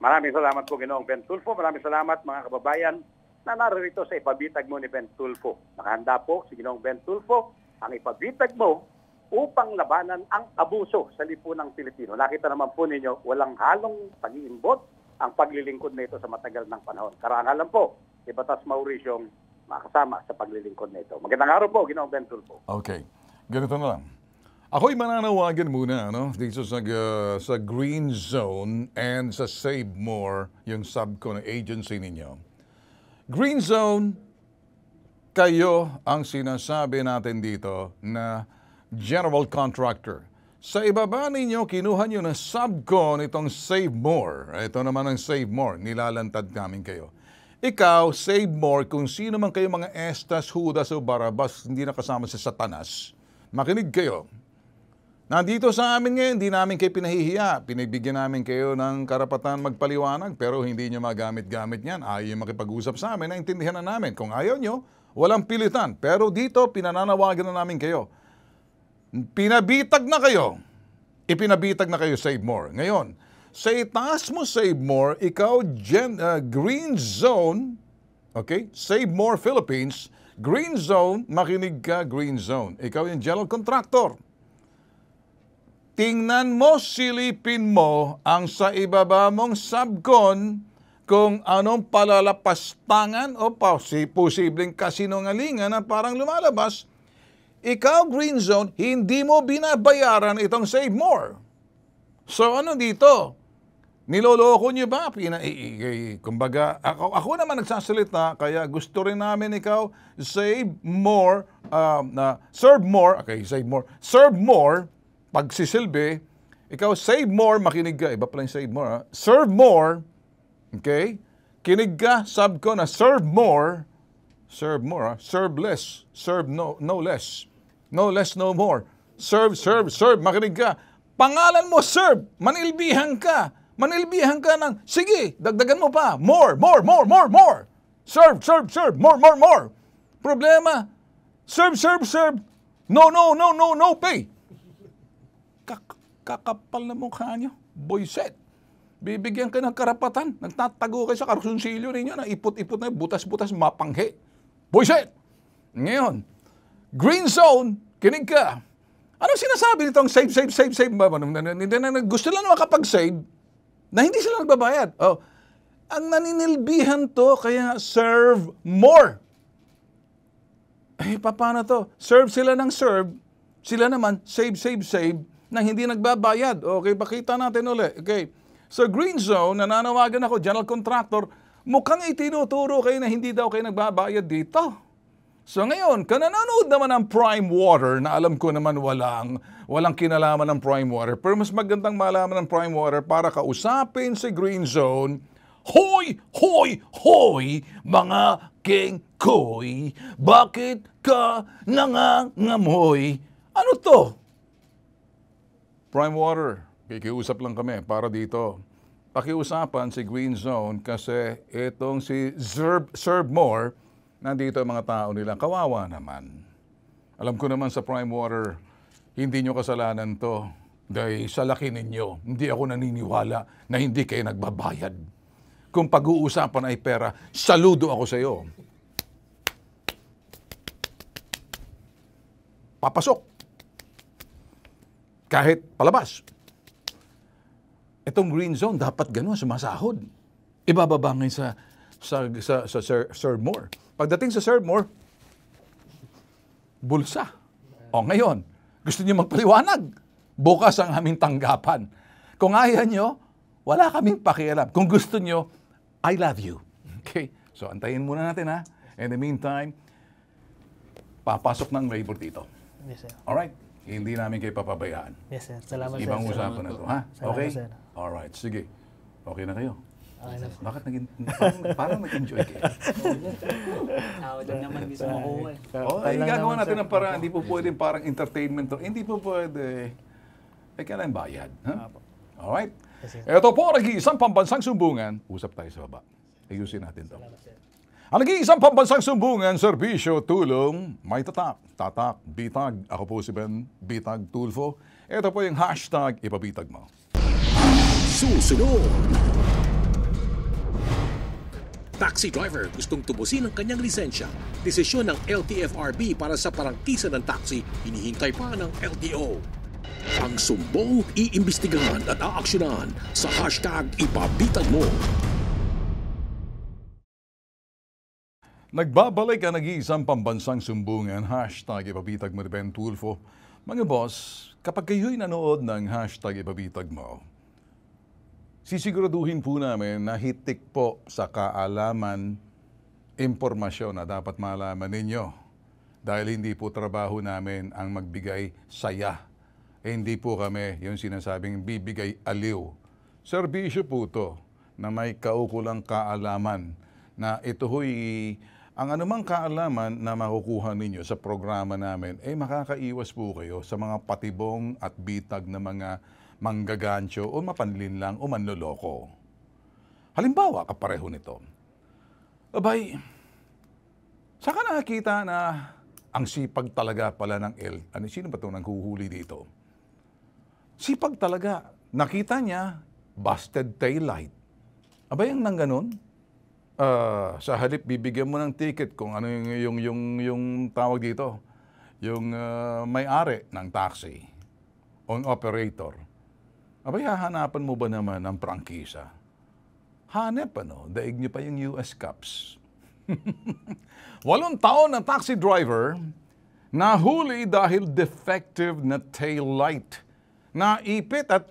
Maraming salamat po, Ginoong Ben Tulfo. Maraming salamat, mga kababayan, na narito sa ipabitag mo ni Ben Tulfo. Nakahanda po si Ginoong Ben Tulfo ang ipabitag mo upang labanan ang abuso sa lipunang Pilipino. Nakita naman po ninyo, walang halong pag-iimbot ang paglilingkod nito sa matagal ng panahon. Karangalan po, si Batas Mauricio makasama sa paglilingkod nito. Magandang araw po, Ginoong Ben Tulfo. Okay. Ganito na lang. Ako'y mananawagan muna dito sa Green Zone and sa Save More, yung subco na agency ninyo. Green Zone, kayo ang sinasabi natin dito na general contractor. Sa ibaba ninyo, kinuha nyo na subco nitong Save More. Ito naman ang Save More, nilalantad namin kayo. Ikaw, Save More, kung sino man kayo mga Estas, Judas o Barabas, hindi nakasama sa Satanas, makinig kayo. Nandito sa amin ngayon, hindi namin kayo pinahihiya. Pinagbigyan namin kayo ng karapatan magpaliwanag, pero hindi nyo magamit-gamit yan. Ayaw yung makipag-usap sa amin, naintindihan na namin. Kung ayaw nyo, walang pilitan. Pero dito, pinananawagan na namin kayo. Pinabitag na kayo. Ipinabitag na kayo, Save More. Ngayon, sa itaas mo, Save More, ikaw, Green Zone, okay? Save More Philippines, Green Zone, makinig ka, Green Zone. Ikaw yung general contractor. Tingnan mo, silipin mo ang sa ibaba mong subcon kung anong palalapastangan o posibleng kasinungalingan na parang lumalabas. Ikaw, Green Zone, hindi mo binabayaran itong Save More. So ano dito? Niloloko nyo ba? Kumbaga, ako naman nagsasalita, kaya gusto rin namin ikaw save more, serve more, okay, save more, serve more, pagsisilbi, ikaw save more, makinig ka, iba pala yung save more, ha? Serve more, okay, kinig ka, sub ko na serve more, ha? Serve less, serve no less, no less, no more, serve, makinig ka, pangalan mo serve, manilbihan ka ng, sige, dagdagan mo pa, more, serve, more, problema, serve, no pay. Kakapal na mukha nyo, boyset. Bibigyan ka ng karapatan, nagtatago kayo sa karsunsilyo ninyo na ipot-ipot na butas-butas mapanghe. Boyset! Ngayon, Green Zone, kinig ka. Anong sinasabi nitong save? Gusto lang makapag-save na hindi sila nagbabayad. Oh, ang naninilbihan to, kaya serve more. Eh, paano to? Serve sila ng serve, sila naman save, na hindi nagbabayad. Okay, pakita natin ulit. Okay. So Green Zone, nananawagan ako, general contractor, mukhang itinuturo kayo na hindi daw kayo nagbabayad dito. So ngayon, kananood naman ng Prime Water, na alam ko naman walang kinalaman ng Prime Water, pero mas magandang malaman ng Prime Water para kausapin si Green Zone, hoy, mga kengkoy, bakit ka nangangamoy? Ano to? Prime Water, kikiusap lang kami para dito. Pakiusapan si Green Zone kasi itong si Serve More, nandito ang mga tao nila. Kawawa naman. Alam ko naman sa Prime Water, hindi nyo kasalanan to. Dahil sa laki ninyo, hindi ako naniniwala na hindi kayo nagbabayad. Kung pag-uusapan ay pera, saludo ako sa iyo. Papasok. Kahit palabas. Itong Green Zone, dapat gano'n, sumasahod. Ibababa ngayon sa Serve More. Pagdating sa Serve More, bulsa. O ngayon, gusto niyo magpaliwanag. Bukas ang aming tanggapan. Kung ayaw nyo, wala kaming pakialam. Kung gusto nyo, I love you. Okay? So, antayin muna natin, ha? In the meantime, papasok ng labor dito. Yes, sir. Alright? Hindi namin kayo papabayaan. Yes, sir. Salamat, Ibang sir. usapan na to, ha? Salamat, Okay? sir. Alright, sige. Okay na kayo. Okay na. Bakit parang nag-enjoy kayo? Tawad lang naman gusto makuha eh. Gagawa natin ng parang, hindi po pwedeng parang entertainment to. Hindi po pwede. Kailangan bayad. Ha? Alright? Ito po, nag-iisang pambansang sumbungan. Usap tayo sa baba. Ayusin natin to. Ang nag-iisang pambansang sumbungan, serbisyo, tulong, may tatak, bitag. Ako po si Ben Bitag Tulfo. Ito po yung hashtag ipabitag mo. Susunod. Taxi driver gustong tubusin ang kanyang lisensya. Desisyon ng LTFRB para sa parangkisa ng taxi, hinihintay pa ng LTO. Ang sumbong iimbestigahan at aaksyonan sa hashtag ipabitag mo. Nagbabalik ang nag-iisang pambansang sumbungan, hashtag ipabitag mo ni Ben Tulfo, Mga boss, kapag kayo'y nanood ng hashtag Ibabitag Mo, sisiguraduhin po namin na hitik po sa kaalaman, impormasyon na dapat malaman ninyo. Dahil hindi po trabaho namin ang magbigay saya. Hindi po kami yung sinasabing bibigay aliw. Serbisyo po to na may kaukulang kaalaman na ito ho'y ang anumang kaalaman na makukuha ninyo sa programa namin ay makakaiwas po kayo sa mga patibong at bitag na mga manggagancho o mapanlinlang o manloloko. Halimbawa, kapareho nito. Abay, saka nakakita na ang sipag talaga pala ng sino ba itong nanghuhuli dito? Sipag talaga. Nakita niya, busted taillight. Abay, ang nang ganun? Sa halip, bibigyan mo ng ticket kung ano yung tawag dito. Yung may-ari ng taxi. O operator. Abay, hahanapan mo ba naman ng prangkisa? Hanep, daig niyo pa yung US Cups. 8 taon na taxi driver nahuli dahil defective na tail light. Naipit at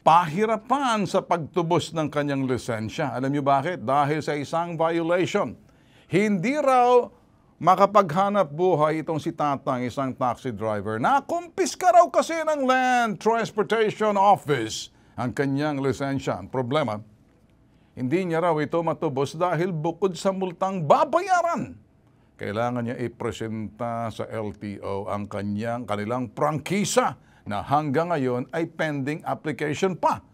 pahirapan sa pagtubos ng kanyang lisensya. Alam niyo bakit? Dahil sa isang violation. Hindi raw makapaghanap buhay itong si Tatang, isang taxi driver. Nakumpiska raw kasi ng Land Transportation Office ang kanyang lisensya. Ang problema, hindi niya raw ito matubos dahil bukod sa multang babayaran, kailangan niya ipresenta sa LTO ang kanilang prangkisa na hanggang ngayon ay pending application pa.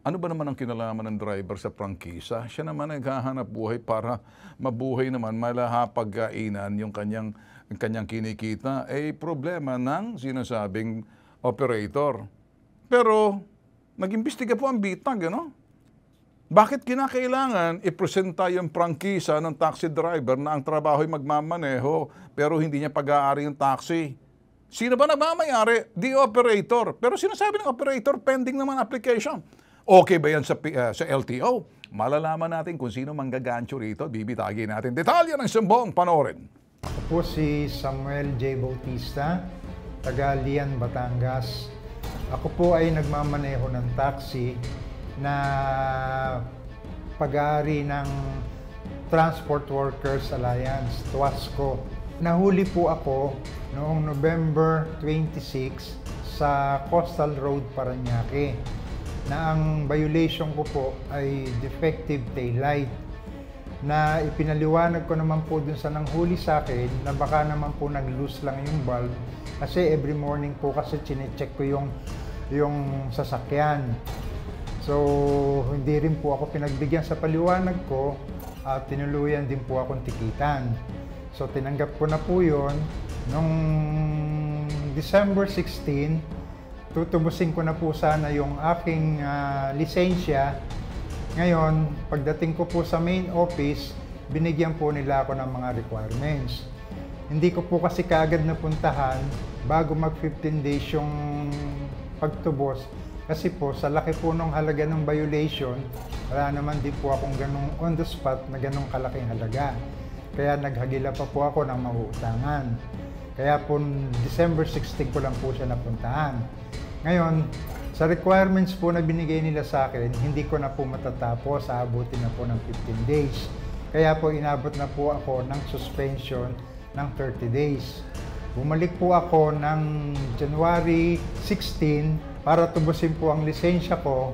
Ano ba naman ang kinalaman ng driver sa prangkisa? Siya naman naghahanap buhay para mabuhay naman, malahapagkainan yung kanyang kinikita, ay problema ng sinasabing operator. Pero nag-imbestiga po ang bitag, Bakit kinakailangan ipresenta yung prangkisa ng taxi driver na ang trabaho ay magmamaneho pero hindi niya pag-aari yung taxi? Sino ba nagmamayari? The operator. Pero sinasabi ng operator, pending naman application. Okay ba yan sa LTO? Malalaman natin kung sino manggagancho rito. Bibitagin natin detalye ng sumbong, panoorin. Ako po si Samuel J. Bautista, taga Lian, Batangas. Ako po ay nagmamaneho ng taxi na pag-aari ng Transport Workers Alliance, TWASCO. Nahuli po ako noong November 26 sa Coastal Road, Parañaque, na ang violation ko po ay defective taillight, na ipinaliwanag ko naman po dun sa nanghuli sa akin na baka naman po nag-loose lang yung valve kasi every morning po kasi chinecheck ko yung sasakyan. So, hindi rin po ako pinagbigyan sa paliwanag ko at tinuluyan din po akong tikitan. So, tinanggap ko na po yun. Noong December 16, tutubusin ko na po sana yung aking lisensya. Ngayon, pagdating ko po sa main office, binigyan po nila ako ng mga requirements. Hindi ko po kasi kaagad napuntahan bago mag 15 days yung pagtubos. Kasi po, sa laki po ng halaga ng violation, wala naman din po akong ganong on the spot na ganong kalaking halaga. Kaya naghagila pa po ako ng mauutangan. Kaya po, December 16 ko lang po siya napuntahan. Ngayon, sa requirements po na binigay nila sa akin, hindi ko na po matatapos, aabutin na po ng 15 days. Kaya po, inabot na po ako ng suspension ng 30 days. Bumalik po ako ng January 16 para tubusin po ang lisensya ko.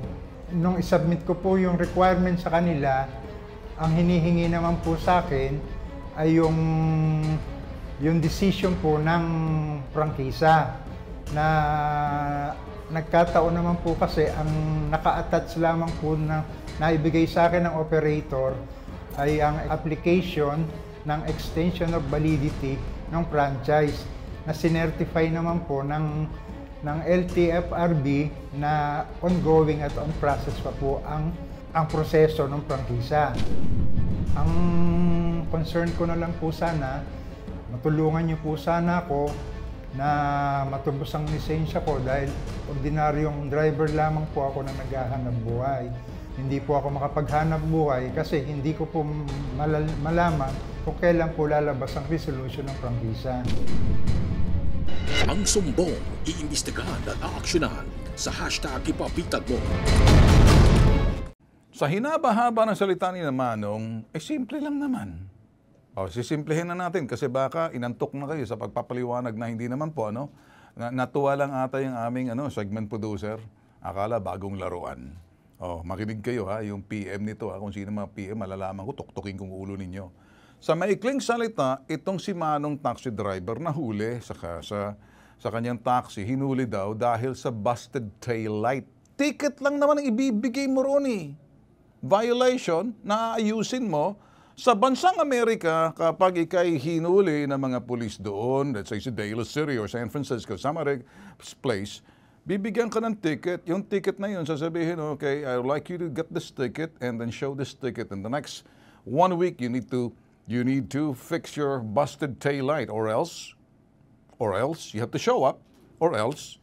Nung isubmit ko po yung requirement sa kanila, ang hinihingi naman po sa akin ay yung decision po ng prangkisa, na nagkataon naman po kasi ang naka-attach lamang po na naibigay sa akin ng operator ay ang application ng extension of validity ng franchise na sinertify naman po ng LTFRB na ongoing at on process pa po ang proseso ng prangkisa. Ang concern ko na lang po sana, matulungan niyo po sana ako na matubos ang lisensya ko dahil ordinaryong driver lamang po ako na naghahanap buhay. Hindi po ako makapaghanap buhay kasi hindi ko po malaman kung kailan po lalabas ang resolution ng prangkisa. Ang sumbong, iimbestigahan at aaksyonahan sa hashtag ipabitag mo. Sa hinaba-haba ng salita ni Manong, simple lang naman. Sisimplehin na natin kasi baka inantok na kayo sa pagpapaliwanag na hindi naman po, ano? Natuwa lang ata yung aming segment producer. Akala bagong laruan. Makinig kayo ha, yung PM nito ha, kung sino mga PM, malalaman ko, tuktukin kong ulo ninyo. Sa maikling salita, itong si Manong taxi driver nahuli sa kanyang taxi, hinuli daw dahil sa busted taillight. Ticket lang naman ang ibibigay mo ron eh. Violation na aayusin mo sa bansang Amerika kapag ikay hinuli ng mga pulis doon, let's say sa Daly City or San Francisco, some other place, bibigyan ka ng ticket. Yung ticket na yun, sasabihin, okay, I would like you to get this ticket and then show this ticket. In the next 1 week, you need to fix your busted taillight or else you have to show up or else,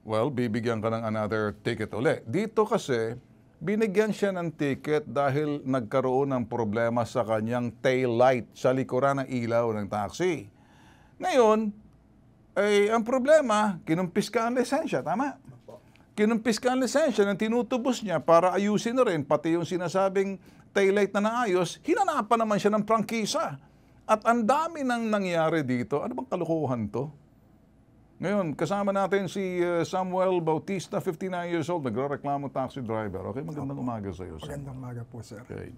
well, bibigyan ka ng another ticket uli. Dito kasi, binigyan siya ng ticket dahil nagkaroon ng problema sa kanyang taillight sa likuran ng ilaw ng taxi. Ngayon, ang problema, kinumpis ka ang lisensya, tama? Kinumpis ka ang lisensya ng tinutubos niya para ayusin na rin, pati yung sinasabing taillight na naayos, hinanapan naman siya ng prangkisa. At ang dami nang nangyari dito. Ano bang kalukuhan to? Ngayon, kasama natin si Samuel Bautista, 59 years old, nagrereklamo taxi driver. Okay, magandang umaga sa iyo. Magandang umaga po, sir. Okay.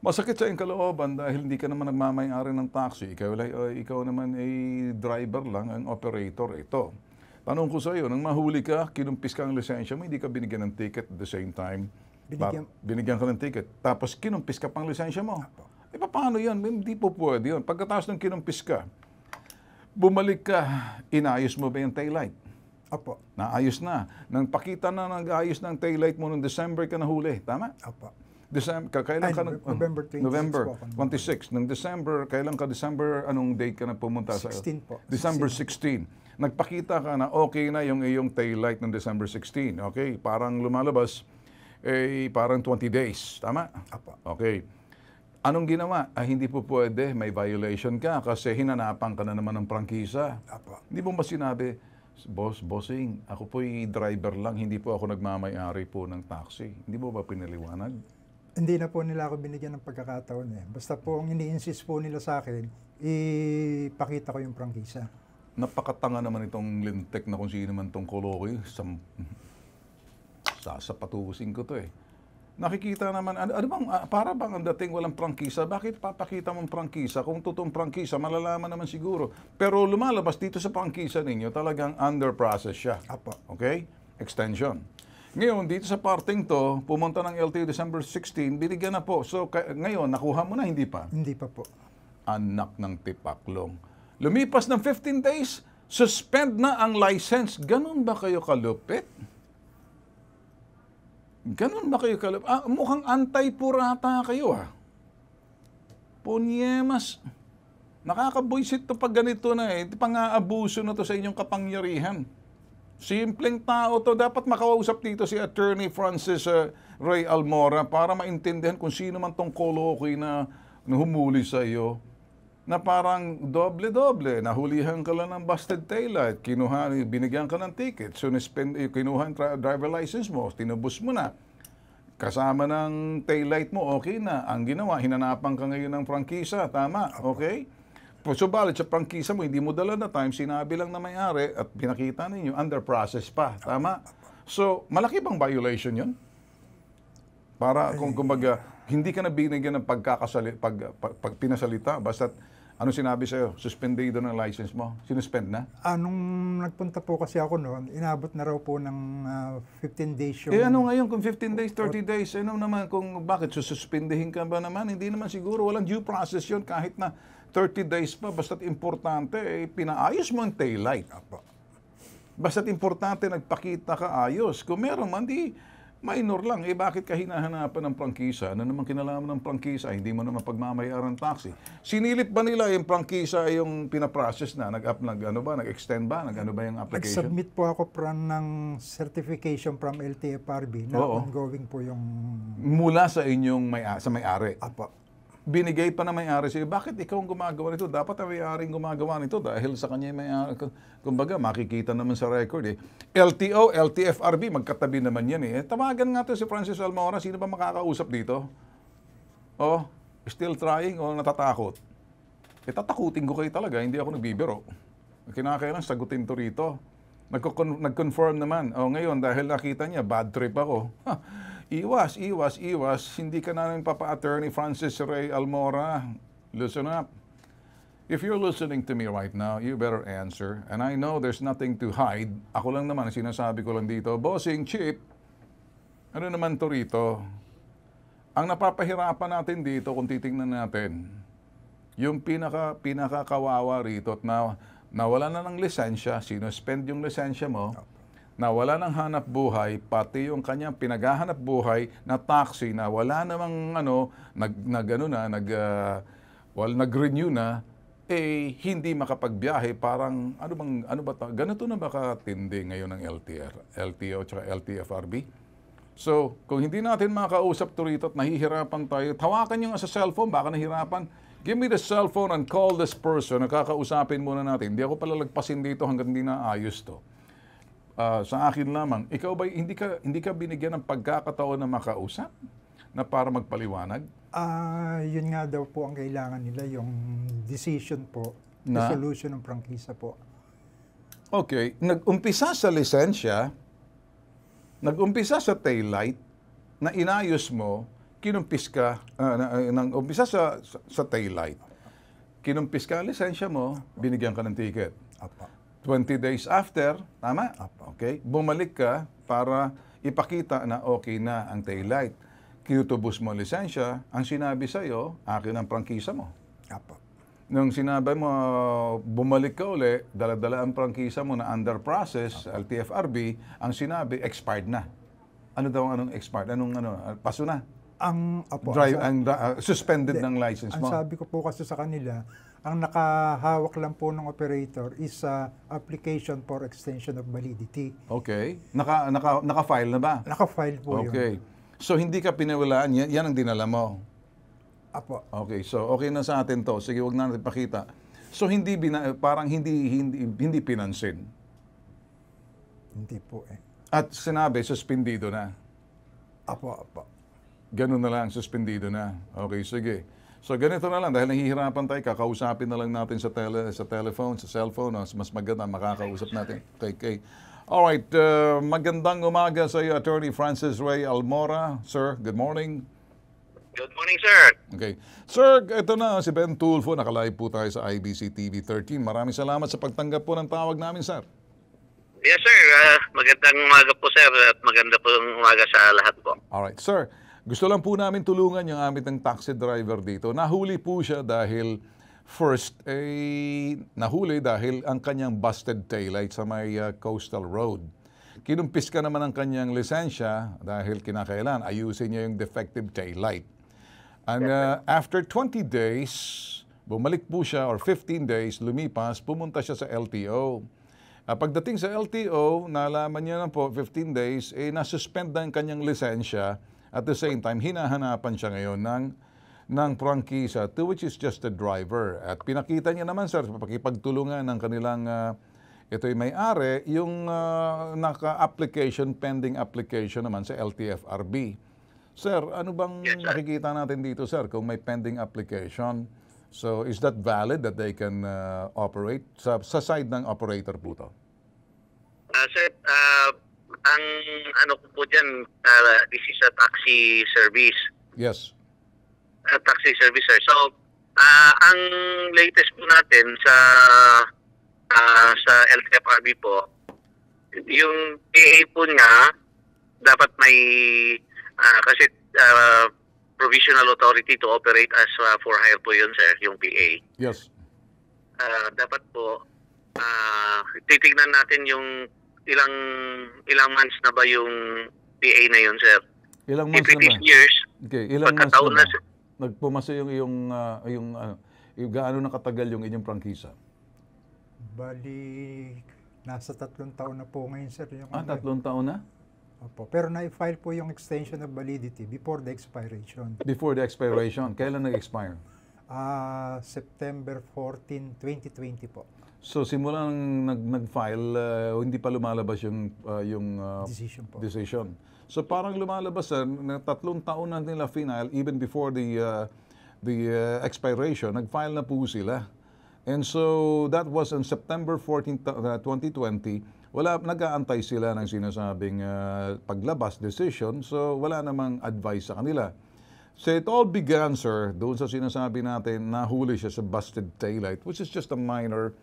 Masakit sa iyong kalooban dahil hindi ka naman nagmamayari ng taxi. Ikaw naman ay driver lang, ang operator. Ito. Tanong ko sa iyo, nang mahuli ka, kinumpis ka ang lisensya mo, hindi ka binigyan ng ticket at the same time. Binigyan ka ng ticket. Tapos kinumpis ka pang lisensya mo. Paano yan? Hindi po pwede yun. Pagkatapos ng kinumpis ka, bumalik ka, inayos mo ba yung taillight? Opo. Naayos na. Nang pakita na nag-ayos ng taillight mo noong December ka nahuli. Tama? Opo. Kailan ka November 26 November po. 26. Nung December, kailan ka December, anong date ka na pumunta? 16 po. December 16. Nagpakita ka na okay na yung iyong taillight ng December 16. Okay? Parang lumalabas, parang 20 days. Tama? Opo. Okay. Anong ginawa? Hindi po pwede, may violation ka kasi hinanapan ka na naman ng prangkisa. Opo. Hindi mo ba sinabi, bossing, ako po'y driver lang, hindi po ako nagmamayari po ng taxi. Hindi mo ba pinaliwanag? Hindi na po nila ako binigyan ng pagkakataon eh. Basta po ang ini-insist po nila sa akin, ipakita ko yung prangkisa. Napakatanga naman itong lintek na kung sino man itong kolokoy. Sasapatusin ko to eh. Nakikita naman, para bang ang dating walang prangkisa? Bakit papakita mong prangkisa? Kung totoong prangkisa, malalaman naman siguro. Pero lumalabas dito sa prangkisa ninyo, talagang under process siya. Apo. Okay? Extension. Ngayon, dito sa parting to, pumunta ng LTO December 16, binigyan na po. So, ngayon, nakuha mo na, hindi pa? Hindi pa po. Anak ng tipaklong. Lumipas ng 15 days, suspend na ang license. Ganun ba kayo kalupit? Ganun ba kayo kalupit? Mukhang antay-purata kayo Ponyemas. Nakakabwisit to pag ganito na eh. Pang-aabuso na to sa inyong kapangyarihan. Simpleng tao to. Dapat makausap dito si Attorney Francis Ray Almora para maintindihan kung sino man tong kolokoy na humuli sa iyo. Na parang doble-doble. Nahulihan ka lang ng busted taillight. Binigyan ka ng ticket. So, kinuha ang driver license mo. Tinubos mo na. Kasama ng taillight mo, okay na. Ang ginawa, hinanapan ka ngayon ng prangkisa. Tama, okay? Subalit sa prangkisa mo, hindi mo dala na time, sinabi lang na may-ari at pinakita ninyo, under process pa. Tama? So, malaki bang violation yun? Para kung kumbaga, hindi ka na binigyan ng pag pinasalita, basta ano sinabi sa'yo? Suspendido ng license mo? Sinuspend na? Nung nagpunta po kasi ako noon, inabot na raw po ng 15 days yung... ano ngayon kung 15 days, 30 days? Ano naman kung bakit? Sususpendihin ka ba naman? Hindi naman siguro. Walang due process yun kahit na 30 days pa. Basta't importante, pinaayos mo ang taillight. Basta't importante, nagpakita ka ayos. Kung meron man, minor lang. Bakit ka hinahanapan ng prangkisa? Ano naman kinalaman ng prangkisa? Hindi mo naman pagmamayaran ng taxi. Sinilip ba nila yung prangkisa yung pinaprocess na? Nag-extend ba? Ano ba yung application? Nag-submit po ako ng certification from LTFRB na ongoing po yung... Mula sa inyong may-ari? Apo. binigay pa na may-ari sa'yo, bakit ikaw ang gumagawa nito? Dapat ang may-ari gumagawa nito dahil sa kanya may-ari. Kumbaga, makikita naman sa record eh. LTO, LTFRB, magkatabi naman yan eh. Tawagan nga to si Francis Almora, sino ba makakausap dito? Oh, still trying o natatakot? Tatakutin ko kayo talaga, hindi ako nagbibiro. Kinakailan sagutin to rito. Nag-confirm naman. O ngayon, dahil nakita niya, bad trip ako. Iwas. Hindi ka namin papa-attorney Francis Ray Almora. Listen up. If you're listening to me right now, you better answer. And I know there's nothing to hide. Ako lang naman, sinasabi ko lang dito, Bossing Chip, ano naman to rito? Ang napapahirapan natin dito, kung titingnan natin, yung pinaka-kawawa rito at nawala na ng lisensya, sinuspend yung lisensya mo, nawala ng hanap buhay, pati yung kanyang pinaghahanap buhay na taxi na wala namang nag-renew na, hindi makapagbiyahe. Parang, ganito na ba katindi ngayon ng LTO at LTFRB? So, kung hindi natin makausap to rito at nahihirapan tayo, tawakan nyo nga sa cellphone, baka nahihirapan. Give me the cellphone and call this person. Nakakausapin muna natin. Hindi ako palalagpasin dito hanggang hindi naayos to. Sa akin lamang, ikaw ba hindi ka binigyan ng pagkakataon na makausap na para magpaliwanag? Yun nga daw po ang kailangan nila, yung decision po, resolution ng prangkisa po. Okay, nag-umpisa sa lisensya, nag-umpisa sa taillight, na inayos mo, kinumpis ka, umpisa sa taillight, kinumpis ka ang lisensya mo, binigyan ka ng ticket. Apa. 20 days after, tama? Okay, bumalik ka para ipakita na okay na ang taillight. Kinutubos mo ang lisensya, ang sinabi sa'yo, akin ang prangkisa mo. Apa. Nung sinabi mo, bumalik ka uli, dala-dala ang prangkisa mo na under process, LTFRB, ang sinabi, expired na. Ano daw anong expired? Paso na? Suspended ng license mo. Ang sabi ko po kasi sa kanila, ang nakahawak lang po ng operator is application for extension of validity. Okay. Naka-file na ba? Naka-file po yun. Okay. So, hindi ka pinawalaan, yan ang dinala mo? Apo. Okay, so okay na sa atin to. Sige, wag na natin pakita. So, parang hindi pinansin? Hindi po eh. At sinabi, suspendido na? Apo. Ganun na lang, suspendido na. Okay, sige. So, ganito na lang. Dahil nahihirapan tayo, kakausapin na lang natin sa telephone, sa cellphone. Mas maganda, makakausap natin. Okay. Alright, magandang umaga sa iyo, Attorney Francis Ray Almora. Sir, good morning. Good morning, sir. Okay. Sir, ito na si Ben Tulfo. Nakalive po tayo sa IBC TV 13. Maraming salamat sa pagtanggap po ng tawag namin, sir. Yes, sir. Magandang umaga po, sir. At maganda po umaga sa lahat po. Alright, sir. Gusto lang po namin tulungan yung aming taxi driver dito. Nahuli po siya dahil nahuli dahil ang kanyang busted taillight sa may coastal road. Kinumpis ka naman ang kanyang lisensya dahil kinakailan ayusin niya yung defective taillight. And after 20 days, bumalik po siya, or 15 days, lumipas, pumunta siya sa LTO. Pagdating sa LTO, nalaman niya na po, 15 days, nasuspend na ang kanyang lisensya. At the same time, hinahanapan siya ngayon ng prangkisa, to which is just a driver. At pinakita niya naman, sir, pakipagtulungan ng kanilang ito'y may-ari, yung pending application naman sa LTFRB. Sir, ano bang nakikita natin dito, sir, kung may pending application? So, is that valid that they can operate? Sa side ng operator po to? Sir, ang ano ko po dyan, this is a taxi service. Yes. Taxi service, sir. So, ang latest po natin sa LTFRB po, yung PA po niya, dapat may, kasi provisional authority to operate as for hire po yun, sir, yung PA. Yes. Dapat po, titignan natin yung ilang months na ba yung PA na yun, sir. Ilang months na ba? Years. Okay, ilang months na ba? Nagpumasa yung gaano na katagal yung inyong prangkisa? Bali, nasa 3 taon na po ngayon, sir. 3 taon na? Opo. Pero na-file po yung extension of validity before the expiration. Before the expiration, kailan nag-expire? September 14, 2020 po. So simula nag-file, hindi pa lumalabas yung Decision po. decision. So parang lumalabas na 3 taon na nila final even before the expiration, nag-file na po sila. And so that was on September 14, 2020. Nag-aantay sila ng sinasabing paglabas decision. So wala namang advice sa kanila. So it all began, sir, doon sa sinasabi natin, nahuli siya sa busted taillight, which is just a minor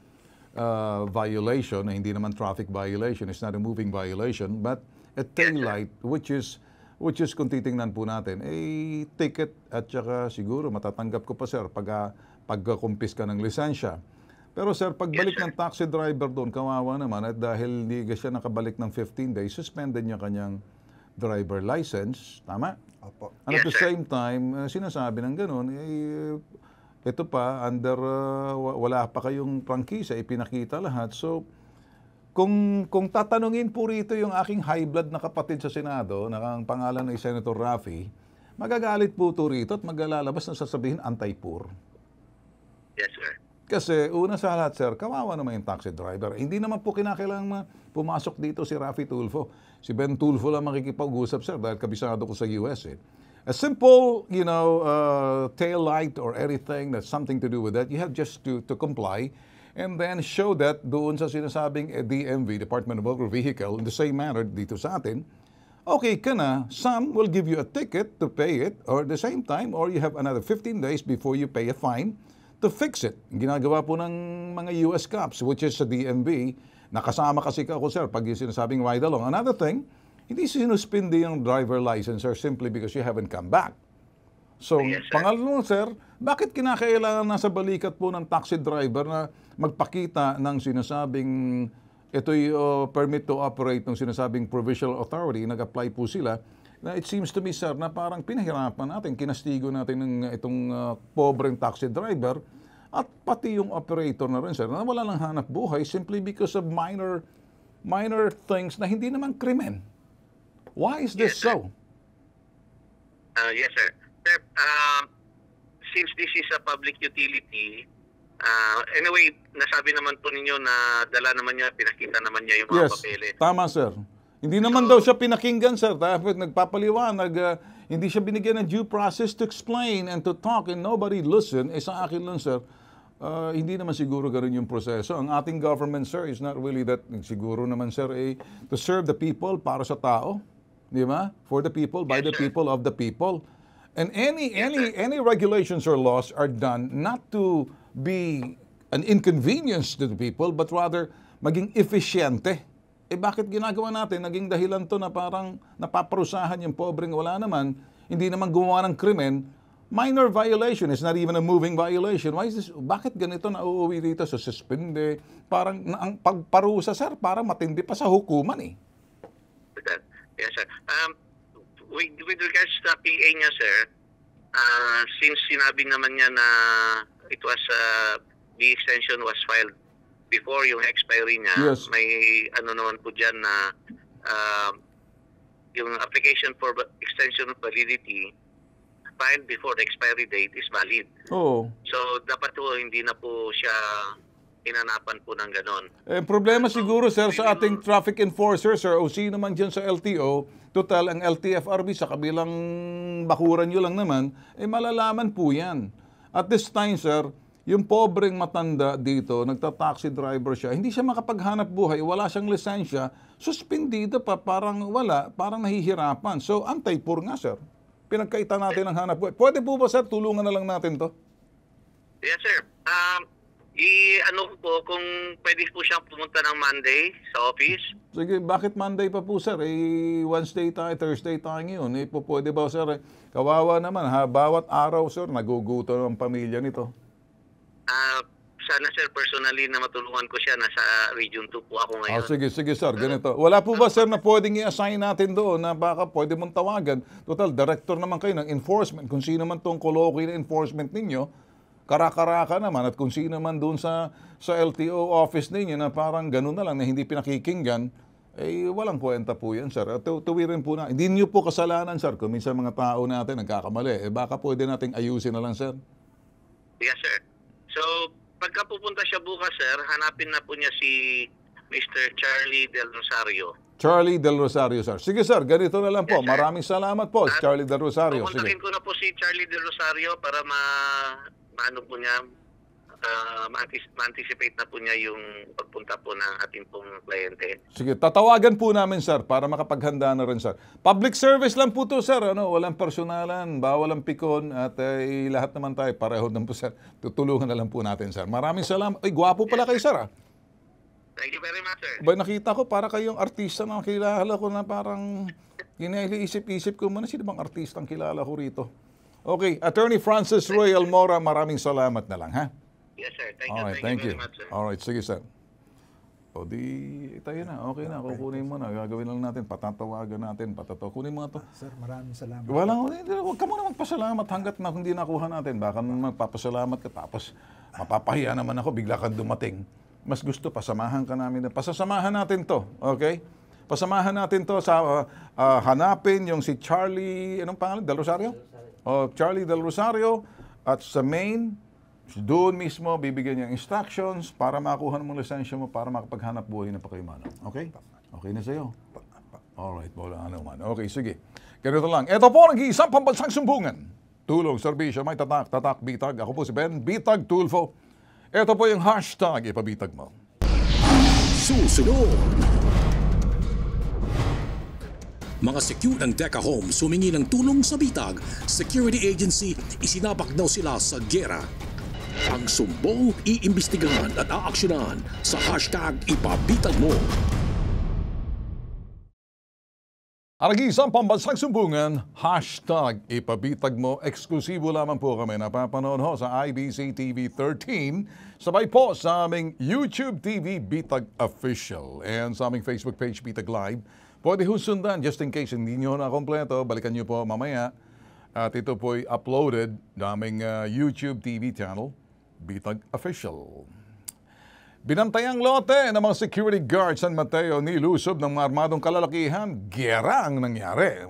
violation, hindi naman traffic violation, it's not a moving violation, but a taillight, which is kung titingnan po natin, ticket at saka siguro matatanggap ko pa, sir, pagkakumpis ka ng lisensya. Pero sir, pagbalik ng taxi driver doon, kawawa naman at dahil hindi siya nakabalik ng 15 days, suspended niya kanyang driver license. Tama? Opo. And at the same time, sinasabi ng ganun, ito pa, wala pa kayong prangkisa, ipinakita lahat. So, kung tatanungin po rito yung aking high blood na kapatid sa Senado, na ang pangalan ay Senator Raffy, magagalit po ito rito at maglalabas na sasabihin anti-poor. Yes, sir. Kasi una sa lahat, sir, kawawa naman yung taxi driver. Hindi naman po kinakailangan pumasok dito si Raffy Tulfo. Si Ben Tulfo lang makikipag-usap, sir, dahil kabisado ko sa US. A simple, tail light or anything that's something to do with that, you have just to comply and then show that doon sa sinasabing DMV, Department of Motor Vehicle, in the same manner dito sa atin, okay ka na, some will give you a ticket to pay it or at the same time, or you have another 15 days before you pay a fine to fix it. Ginagawa po ng mga US cops, which is sa DMV, nakasama kasi ako, sir, pag yung sinasabing ride along. Another thing, hindi sinuspindi yung driver license, sir, simply because you haven't come back. So, Yes, sir. pangalawa, sir, bakit kinakailangan nasa balikat po ng taxi driver na magpakita ng sinasabing ito'y permit to operate ng sinasabing provincial authority, nag-apply po sila, na it seems to me, sir, na parang pinahirapan natin, kinastigo natin ng itong pobreng taxi driver at pati yung operator na rin, sir, na wala lang hanap buhay simply because of minor things na hindi naman krimen. Why is this Yes, sir. so? Yes, sir. Sir, since this is a public utility, anyway, nasabi naman po ninyo na dala naman niya, pinakita naman niya yung mga Yes, papeles. tama, sir. Hindi naman daw siya pinakinggan, sir. Dapat nagpapaliwanag, hindi siya binigyan ng due process to explain and to talk and nobody listen. Sa akin lang, sir, hindi naman siguro ganoon yung proseso. Ang ating government, sir, is not really that, siguro naman, sir, to serve the people, para sa tao. Di ba? For the people, by the people, of the people. And any regulations or laws are done not to be an inconvenience to the people, but rather maging eficiente. Bakit ginagawa natin? Naging dahilan to na parang napaparusahan yung pobreng wala naman, hindi naman gumawa ng krimen. Minor violation, it's not even a moving violation. Why is this? Bakit ganito na uuwi dito sa suspende? Parang ang pagparusa, sir, parang matindi pa sa hukuman eh. Yes, sir. With regards to PA niya, sir, since sinabi naman niya na it was, the extension was filed before yung expiry niya, Yes. may ano naman po dyan na yung application for extension of validity filed before the expiry date is valid. Oo. So, dapat po hindi na po siya inanapan po ng ganon. Problema siguro, sir, sa ating traffic enforcer, sir, o sino man dyan sa LTO, total, ang LTFRB sa kabilang bakuran nyo lang naman, malalaman po yan. At this time, sir, yung pobreng matanda dito, nagta-taxi driver siya, hindi siya makapaghanap buhay, wala siyang lisensya, suspendido pa, parang wala, parang nahihirapan. So, anti-poor nga, sir. Pinagkaita natin ang hanap buhay. Pwede po ba, sir, tulungan na lang natin to? Yes, sir. Ano po, kung pwede po siyang pumunta ng Monday sa office. Sige, bakit Monday pa po, sir? Wednesday tayo, Thursday tayo ngayon. Pwede ba, sir? Kawawa naman, ha? Bawat araw, sir, naguguto ang pamilya nito. Sana, sir, personally na matulungan ko siya. Nasa Region 2 po ako ngayon. Sige, sir, ganito. Wala po ba, sir, na pwedeng i-assign natin doon na baka pwede mong tawagan? Total, director naman kayo ng enforcement. Kung sino man itong colloquy na enforcement ninyo, karakaraka naman. At kung sino man doon sa LTO office ninyo na parang ganun na lang na hindi pinakikinggan, walang kwenta po yan, sir. Tuwirin po na. Hindi niyo po kasalanan, sir. Kung minsan mga tao natin nagkakamali, baka pwede nating ayusin na lang, sir. Yes, sir. So, pagka pupunta siya bukas, sir, hanapin na po niya si Mr. Charlie Del Rosario. Charlie Del Rosario, sir. Sige, sir. Ganito na lang po. Yes, sir. Maraming salamat po, Charlie Del Rosario. Sige. Pupuntakin ko na po si Charlie Del Rosario para maano po niya, ma-anticipate na po niya yung pagpunta po ng ating pong kliyente. Sige, tatawagan po namin, sir, para makapaghanda na rin, sir. Public service lang po to, sir. Walang personalan, bawal ang pikon, at lahat naman tayo, pareho din po, sir. Tutulungan na lang po natin, sir. Maraming salamat. Ay, gwapo pala kayo, sir, ah. Thank you very much, sir. Ba, nakita ko, para kayong artista na kilala ko na parang isip-isip ko muna, sino bang artista ang kilala ko rito? Okay, Attorney Francis Roy Almora, maraming salamat na lang, ha? Yes, sir. Thank you. Alright, Thank you very much, sir. Alright, sige, sir. O di, tayo na. Okay na, kukunin mo na. Gagawin lang natin, patatawagan natin, kunin mo na to. Sir, maraming salamat. Huwag ka muna magpasalamat hanggat na hindi nakuha natin. Baka naman magpapasalamat ka, tapos mapapahiya naman ako, bigla kang dumating. Mas gusto, pasamahan ka namin. Pasasamahan natin to, okay? Pasamahan natin to sa hanapin yung si Charlie, anong pangalan? Del Rosario? Charlie Del Rosario, at sa main, doon mismo bibigyan niya instructions para makuha mo lisensya mo para makapaghanap buhay na pa kayo, manong. Okay? Okay na sa'yo? Alright, wala naman. Okay, sige. Ganito lang. Ito po nag-iisang pambansang sumbungan. Tulong, serbisyo, may tatak, bitag. Ako po si Ben, Bitag Tulfo. Ito po yung hashtag ipabitag mo. Susunod. Mga secure ng Deca Homes humingi ng tulong sa bitag. Security agency, isinabak daw sila sa gera. Ang sumbong iimbestigahan at aaksyonan sa hashtag ipabitag mo. Ang pambansang sumbungan, hashtag ipabitag mo. Eksklusibo lamang po kami napapanood ho sa IBC TV 13. Sabay po sa aming YouTube TV Bitag Official and sa aming Facebook page Bitag Live. Pwede ho sundan just in case hindi nyo na kompleto. Balikan nyo po mamaya. At ito po'y uploaded na aming YouTube TV channel, Bitag Official. Binantayang lote ng mga security guards San Mateo nilusob ng mga armadong kalalakihan. Gera ang nangyari.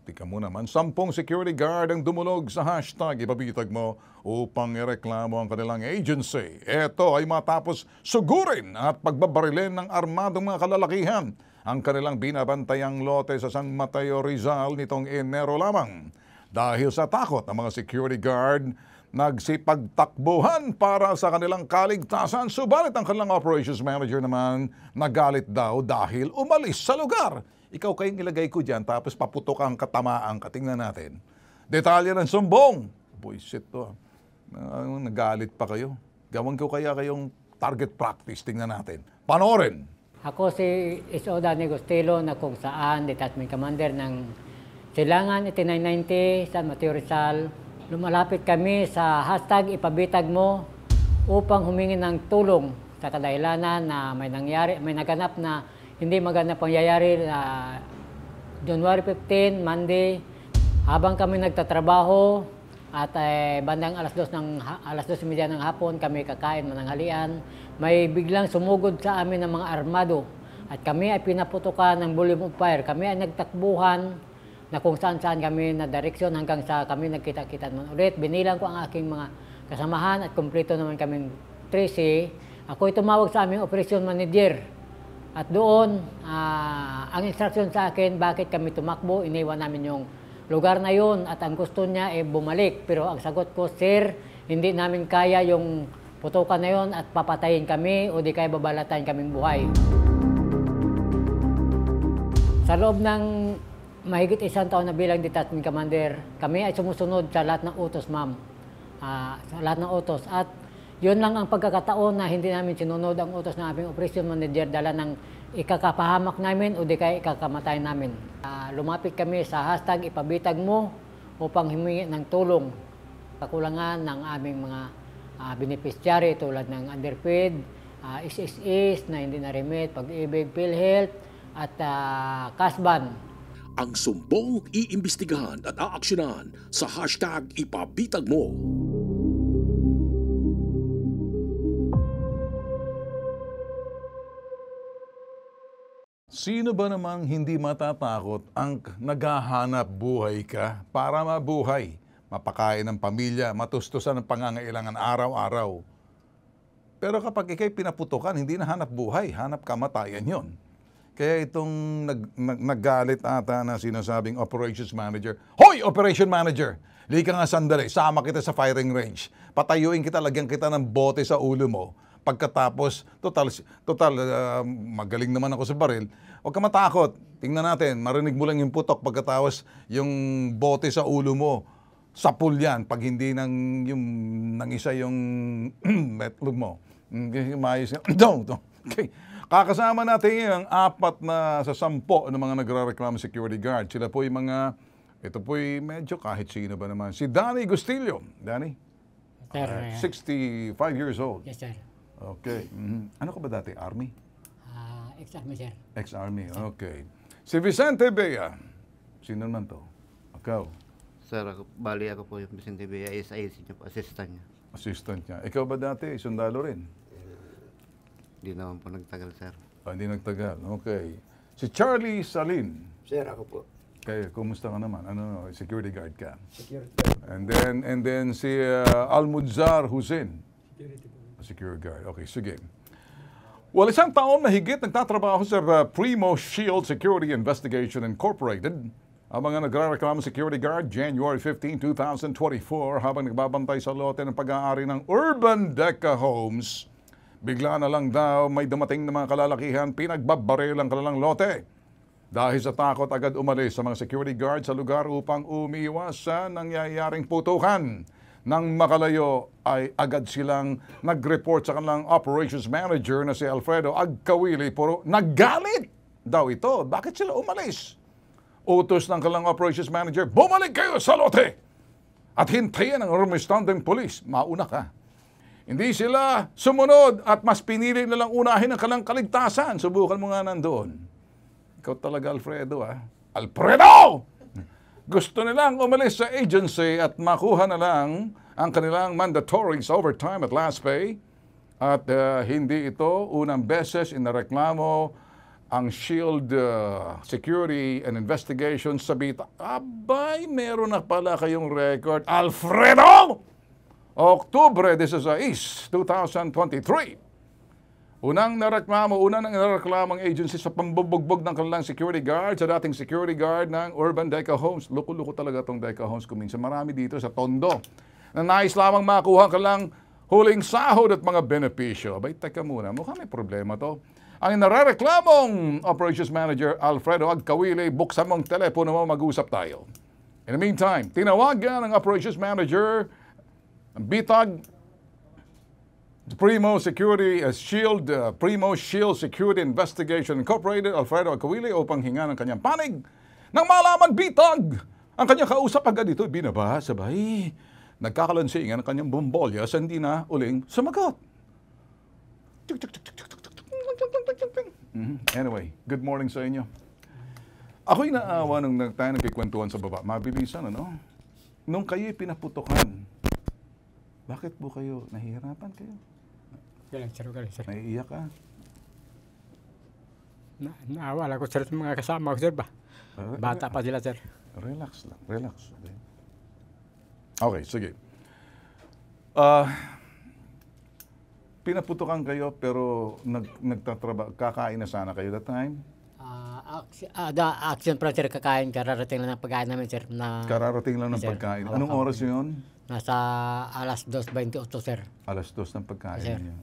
Tika mo naman, 10 security guard ang dumulog sa hashtag ipabitag mo upang ireklamo ang kanilang agency. Ito ay matapos sugurin at pagbabarilin ng armadong mga kalalakihan ang kanilang binabantayang lote sa San Mateo, Rizal nitong Enero lamang. Dahil sa takot ng mga security guard, nagsipagtakbuhan para sa kanilang kaligtasan. Subalit ang kanilang operations manager naman nagalit daw dahil umalis sa lugar. Ikaw kayong ilagay ko dyan tapos paputok ang katamaan. Tingnan natin. Detalye ng sumbong. Buisit to. Nagalit pa kayo. Gawin ko kaya kayong target practice. Tingnan natin. Panoorin. Ako si S.O. Danny Gostelo na kung saan detachment commander ng Silangan 8990 San Mateo Rizal. Lumalapit kami sa hashtag ipabitag mo upang humingi ng tulong sa kadahilanan na may naganap na hindi magandang pangyayari na January 15, Monday, habang kami nagtatrabaho at bandang alas 2:30 ng hapon kami kakain mananghalian, may biglang sumugod sa amin ng mga armado at kami ay pinaputukan ng volume of fire. Kami ay nagtakbuhan na kung saan-saan kami na direksyon hanggang sa kami nagkita-kita naman ulit. Binilang ko ang aking mga kasamahan at kumpleto naman kaming 13. Ako'y tumawag sa aming operation manager. At doon, ang instruction sa akin, bakit kami tumakbo, iniwan namin yung lugar na yun at ang gusto niya ay bumalik. Pero ang sagot ko, sir, hindi namin kaya yung putukan na yun at papatayin kami o di kaya babalatayin kaming buhay. Sa loob ng mahigit 1 taon na bilang detachment commander, kami ay sumusunod sa lahat ng utos, ma'am. Sa lahat ng utos. At yun lang ang pagkakataon na hindi namin sinunod ang utos ng aming operation manager dala ng ikakapahamak namin o di kaya ikakamatay namin. Lumapit kami sa hashtag ipabitag mo upang humingi ng tulong. Kakulangan ng aming mga beneficiary tulad ng underpaid, SSS na hindi na-remit, Pag-ibig, PhilHealth at Kasban. Ang sumbong iimbestigahan at aaksyonan sa hashtag ipabitag mo. Sino ba namang hindi matatakot ang naghahanap buhay ka para mabuhay, mapakain ng pamilya, matustusan ng pangangailangan araw-araw? Pero kapag ikay pinaputukan, hindi na hanap buhay, hanap kamatayan yon. Kaya itong naggalit ata na sinasabing operations manager, Hoy, operation manager! Lika nga sandali, sama kita sa firing range. Patayuin kita, lagyan kita ng bote sa ulo mo. Pagkatapos, magaling naman ako sa baril. Huwag ka matakot. Tingnan natin, marinig mo lang yung putok. Pagkatapos, yung bote sa ulo mo, sapul yan. Pag hindi nang isa yung metlog mo. Mayos yan. Okay. Kakasama natin yung 4 na sa 10 ng mga nagre-reklamo security guard. Sila po yung mga, ito po yung medyo kahit sino ba naman. Si Danny Gustillo. Danny? Sir, 65 years old. yes, sir. Okay. Ano ka ba dati? Army? Ex-army, sir. Ex-Army. Okay. Si Vicente Bea. Sino naman to? Ikaw. Sir, bali ako po yung Vicente Bea, SIC niya po, assistant niya. Assistant niya. Ikaw ba dati? Sundalo rin? Hindi naman po nagtagal, sir. Hindi nagtagal. Okay. Si Charlie Salin. Sir, ako po. Kaya, kumusta ka naman? Ano, security guard ka? Security. And then si Almuzar Hussein. Security guard. Okay, sige. Well, 1 taon na higit nagtatrabaho sa Primo Shield Security Investigation Incorporated. Ang mga nagre-reklamo security guard, January 15, 2024, habang nagbabantay sa lote ng pag-aari ng Urban Deca Homes, bigla na lang daw may dumating na mga kalalakihan, pinagbabaril ang kanilang lote. Dahil sa takot, agad umalis sa mga security guard sa lugar upang umiwas sa nangyayaring putukan. Nang makalayo ay agad silang nag-report sa kanilang operations manager na si Alfredo Agkawili. Puro naggalit daw ito. Bakit sila umalis? Utos ng kanilang operations manager, bumalik kayo sa lote at hintayin ang rumestanding police. Mauna ka. Hindi sila sumunod at mas pinili nilang unahin ang kanilang kaligtasan. Subukan mo nga nandoon. Ikaw talaga, Alfredo, ah. Alfredo! Gusto nilang umalis sa agency at makuha na lang ang kanilang mandatory overtime at last pay. At hindi ito unang beses inareklamo ang Shield Security and Investigation sa Bita. Abay, meron na pala kayong record. Alfredo! Oktubre 16, 2023. Unang nareklamo ang agency sa pambubugbog ng kanilang security guard sa dating security guard ng Urban Deca Homes. Luko-luko talaga itong Deca Homes kuminsan. Marami dito sa Tondo na nais lamang makuha ang kanilang huling sahod at mga benepisyo. Abay, teka muna, mukhang may problema to. Ang narereklamong operations manager Alfredo Agkawili, buksan mong telepono mo, mag-usap tayo. In the meantime, tinawagan ng operations manager ang bitag Primo Shield Security Investigation Incorporated, Alfredo Agkawili, upang hinga ng kanyang panig. Nang malaman bitag, ang kanyang kausap agad ito binaba, sabay nagkakalansingan ang kanyang bombolya sa hindi na uling sumagot. Anyway, good morning sa inyo. Ako'y naawa nung tayo nagkikwentuhan sa baba. Mabilisan, ano? Nung kayo'y pinaputukan, bakit po kayo nahihirapan kayo? Galing, sir. Naiiyak ka? Naawala ko, sir, sa mga kasama ko, sir, ba? Bata pa sila, sir. Relax lang, relax. Okay, sige. Pinaputukan kayo pero nagtatrabaho, kakain na sana kayo that time? Action pa, sir, kakain. Kararating lang ng pagkain namin, sir. Kararating lang ng pagkain. Anong oras yun? Nasa alas 2:28, sir. Alas 2 ng pagkain Sir. niyo.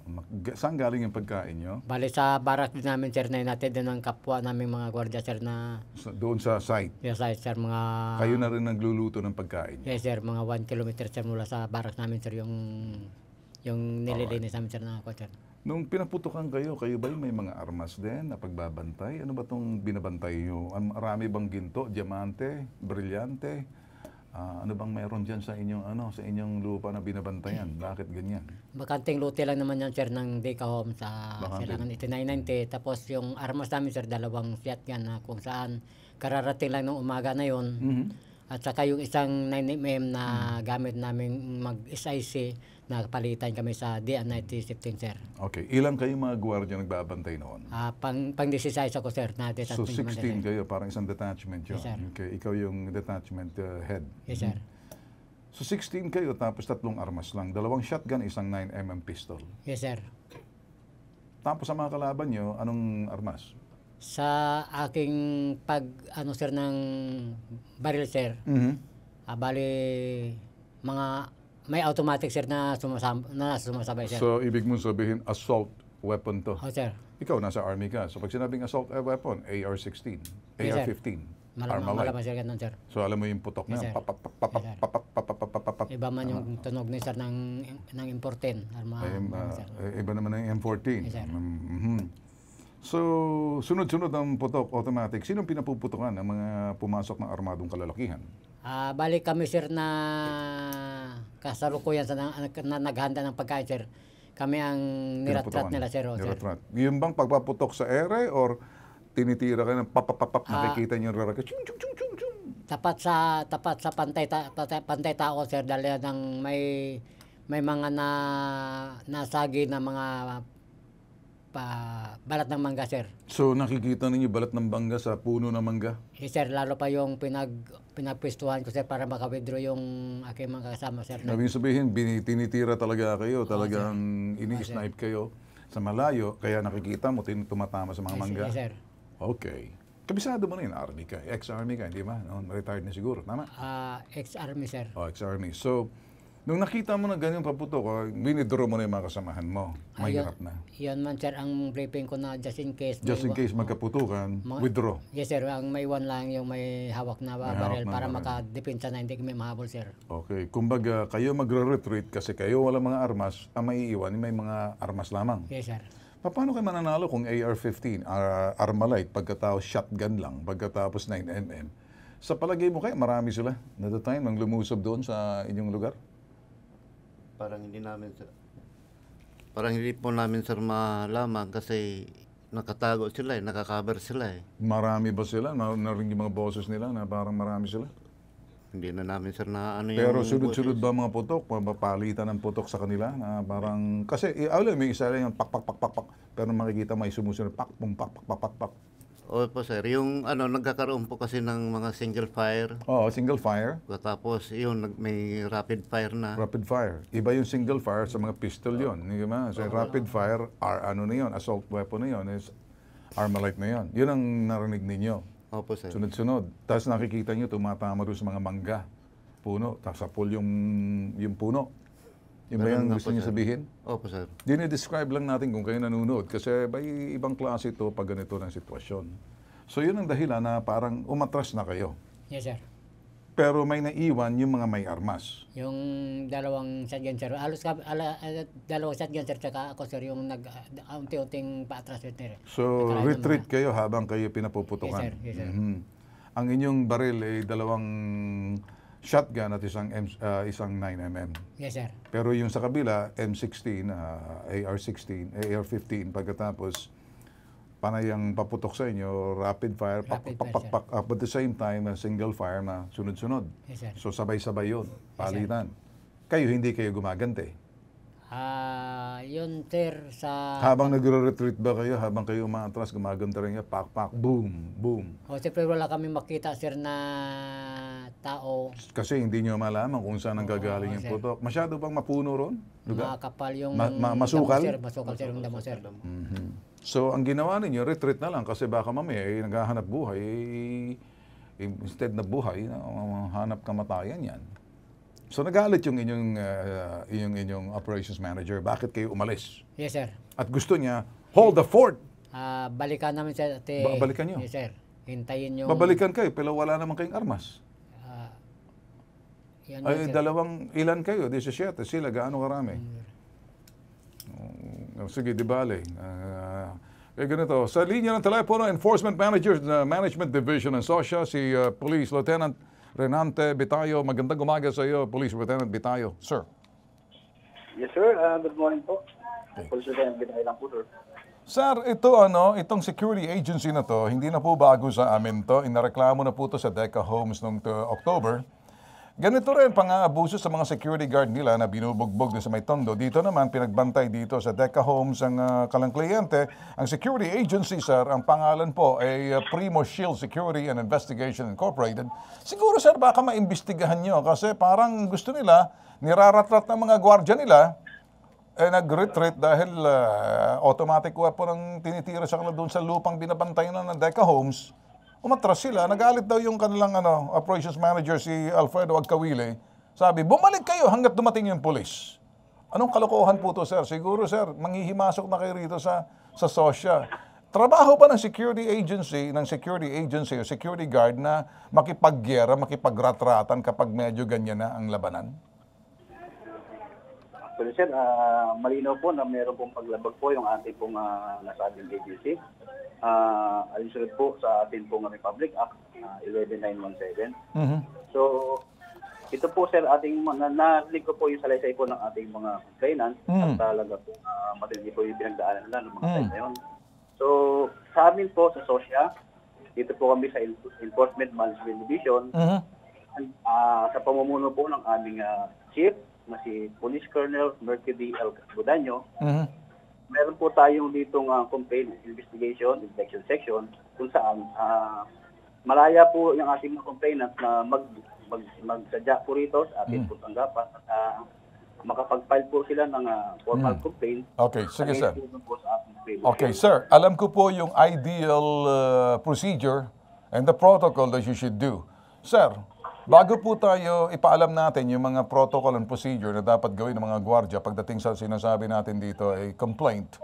Saan galing yung pagkain niyo? Bali sa barak din namin, sir, na inatid din ng kapwa namin mga gwardiya, sir, na Doon sa site. yes, sir, mga... Kayo na rin nagluluto ng pagkain niyo. Yes, sir, mga 1 kilometer, sir, mula sa barak namin, sir, yung nililinis namin, sir, na sir. Nung pinaputukan kayo ba may mga armas din na pagbabantay? Ano ba itong binabantay niyo? Marami bang ginto, diamante, brilyante? Ano bang mayroon dyan sa inyong lupa na binabantayan? Bakit ganyan? Bakanting lote lang naman yan, sir, ng Deca Home sa Silangan 8990. Tapos yung armas namin, sir, 2 shotgun na kung saan kararating lang ng umaga na yon. At saka yung isang 9mm na gamit namin mag-SIC, napalitan kami sa DN9015, sir. Okay. Ilan kayo mga gwardiya nagbabantay noon? Pang-16 ako, sir. Na So 16 kayo, parang isang detachment yun. Yes, sir. Okay. Ikaw yung detachment head. Yes, sir. So 16 kayo, tapos 3 armas lang. 2 shotgun, isang 9mm pistol. Yes, sir. Tapos sa mga kalaban nyo, anong armas? Sa aking sir, ng baril, sir, bali, may automatic, sir, na sumasabay, sir. So, ibig mong sabihin, assault weapon to. Oh, sir. Ikaw, nasa army ka. So, pag sinabing assault weapon, AR-16, Yes, sir. AR-15, Malaman, Armalite. sir, ganun, sir. So, alam mo yung putok na Yes, yan. sir. Papap. Iba man yung tunog ni sir ng M14. Iba naman ng M14. Yes, sir. So, sunod-sunod ang putok, automatic. Sinong pinapuputokan ng mga pumasok ng armadong kalalakihan? Balik kami, sir, na kasalukuyan na naghanda ng pagkain, sir. Kami ang niratrat nila, sir. Niratrat. Yung bang pagpaputok sa ere or tinitira ka ng papapapap, nakikita niyo yung raraka, chung. Tapat sa pantay tao, sir, dahil ng may mga nasagi na mga balat ng mangga, sir. So nakikita ninyo balat ng bangga sa puno ng mangga? Sir, lalo pa yung pinagpwestuhan ko, sir, para maka-withdraw yung aking mga kasama, sir. Ibig sabihin, tinitira talaga kayo, talagang ini-snipe kayo sa malayo, kaya nakikita mo, tumatama sa mga mangga? Yes, sir. Okay. Kabisado mo na yun, army ka, ex-army ka, hindi ba? No, retired na siguro, tama? Ex-army, sir. Ex-army. So, nung nakita mo na ganyan paputok, winidraw mo na yung mga kasamahan mo. Mahirap na. Yun man, sir, ang briefing ko na just in case. Just in case magkaputukan, withdraw. Yes, sir. Ang may one lang yung may hawak na baril para makadepensa na hindi kami mahabol, sir. Okay. Kumbaga, kayo magre-retreat kasi kayo walang mga armas, ang maiiwan, may mga armas lamang. Yes, sir. Paano kayo mananalo kung AR-15, Armalite, pagkatapos shotgun lang, pagkatapos 9mm? Sa palagay mo kayo, marami sila na the time nang lumusob doon sa inyong lugar? Parang hindi namin, sir. Parang hindi po namin, sir, malaman kasi nakatago sila, nakaka-cover sila. Marami ba sila? Narinig yung mga boses nila na parang marami sila? Hindi na namin, sir, na ano yung... Pero sunod-sunod ba mga putok? Mapapalitan ng putok sa kanila? Na parang, kasi, may isa lang yung pak. Pero makikita may sumusunod, pak. Opo, sir. Yung nagkakaroon po kasi ng mga single fire. Oo, single fire. Tapos may rapid fire na. Rapid fire. Iba yung single fire sa mga pistol yun. Hindi ba? So, rapid fire, assault weapon na yun, is Armalite na yun. Yun ang narinig ninyo. Opo, sir. Sunod-sunod. Tapos nakikita nyo, tumatama doon sa mga mangga. Puno. Tapos sapul yung puno. Yung ba yung gusto nyo sabihin? Opo, sir. Dini-describe lang natin kung kayo nanonood kasi may ibang klase ito pag ganito ng sitwasyon. So yun ang dahilan na parang umatras na kayo. Yes, sir. Pero may naiwan yung mga may armas. Yung dalawang shotgun, sir. Dalawang shotgun, sir, tsaka ako, sir, yung unti-unting paatras, sir. So, retreat kayo habang kayo pinapuputukan. Yes, sir. Ang inyong baril ay 2 shotgun at isang 9mm. Yes, sir. Pero yung sa kabila, M16, AR-16, AR-15, pagkatapos panayang paputok sa inyo, rapid fire, pak. But at the same time, single fire na sunod-sunod. Yes, sir. So sabay-sabay yun, palitan. Kayo, hindi kayo gumagante. Yun, sir, sa... Habang nagre-retreat ba kayo, habang kayo umatras, gumaganta rin yan, pak, boom. O, siyempre wala kami makita, sir, na tao. Kasi hindi nyo malaman kung saan ang gagaling yung putok. Masyado bang mapuno ron? Makapal yung masukal? Damo, sir. Masukal, sir, yung damo, sir. So, ang ginawa ninyo, retreat na lang kasi baka mamaya naghahanap buhay, instead na buhay, hanap kamatayan yan. So, nagalit yung inyong operations manager. Bakit kayo umalis? Yes, sir. At gusto niya, hold the fort! Balikan namin, sir. Balikan nyo? Yes, sir. Hintayin yung... Babalikan kayo, pero wala naman kayong armas. Ay, ilan kayo? 17. Sila, gaano karami? Sige, di bale. Ganito, sa linya ng telepono, Enforcement Manager, Management Division ng SOSYA, si Police Lieutenant Renante Bitayo. Magandang umaga sa iyo, Police Lieutenant Bitayo. Sir. Yes, sir. Good morning po. Police Lieutenant Bitayo lang po, sir. Sir, itong security agency na to, hindi na po bago sa amin to. Inareklamo na po to sa Deca Homes noong October. Ganito rin pang-aabuso sa mga security guard nila na binubugbog sa may Tondo. Dito naman, pinagbantay dito sa Deca Homes ang kalang kliyente. Ang security agency, sir, ang pangalan po ay Primo Shield Security and Investigation Incorporated. Siguro, sir, baka maimbestigahan nyo kasi parang gusto nila, niraratrat ng mga gwardya nila, nag-retreat dahil automatic weapon ang tinitira sa kanila doon sa lupang binabantay na ng Deca Homes. Umatras sila, nagalit daw yung kanilang operations manager si Alfredo Agkawile. Sabi, bumalik kayo hanggat dumating yung pulis. Anong kalokohan po to, sir? Siguro, sir, manghihimasok na kayo rito sa SOSYA. Trabaho ba ng security agency o security guard na makipaggyera, makipagrat-ratan kapag medyo ganyan na ang labanan? Actually, sir, malinaw po na meron pong paglabag po yung ating pong nasabing agency. Alinsunod po sa ating pong Republic Act 11917. So, ito po, sir, ating narinig ko po yung salaysay po ng ating mga complainants at talaga po matindi po yung pinagdaanan nila ng mga time na yun. So, sa amin po, sa SOSYA, dito po kami sa Enforcement Management Division, sa pamumuno po ng aming chief, na si Police Colonel Mercury L. Budanyo, meron po tayong ditong complaint investigation, inspection section, kung saan malaya po yung ating mga complainant na magsadya po rito sa ating po tanggapan at makapag-file po sila ng formal complaint. Okay, sige, sir. Po sa ating okay, sir. Alam ko po yung ideal procedure and the protocol that you should do. Sir, bago po tayo ipaalam natin yung mga protocol and procedure na dapat gawin ng mga gwardiya pagdating sa sinasabi natin dito ay complaint.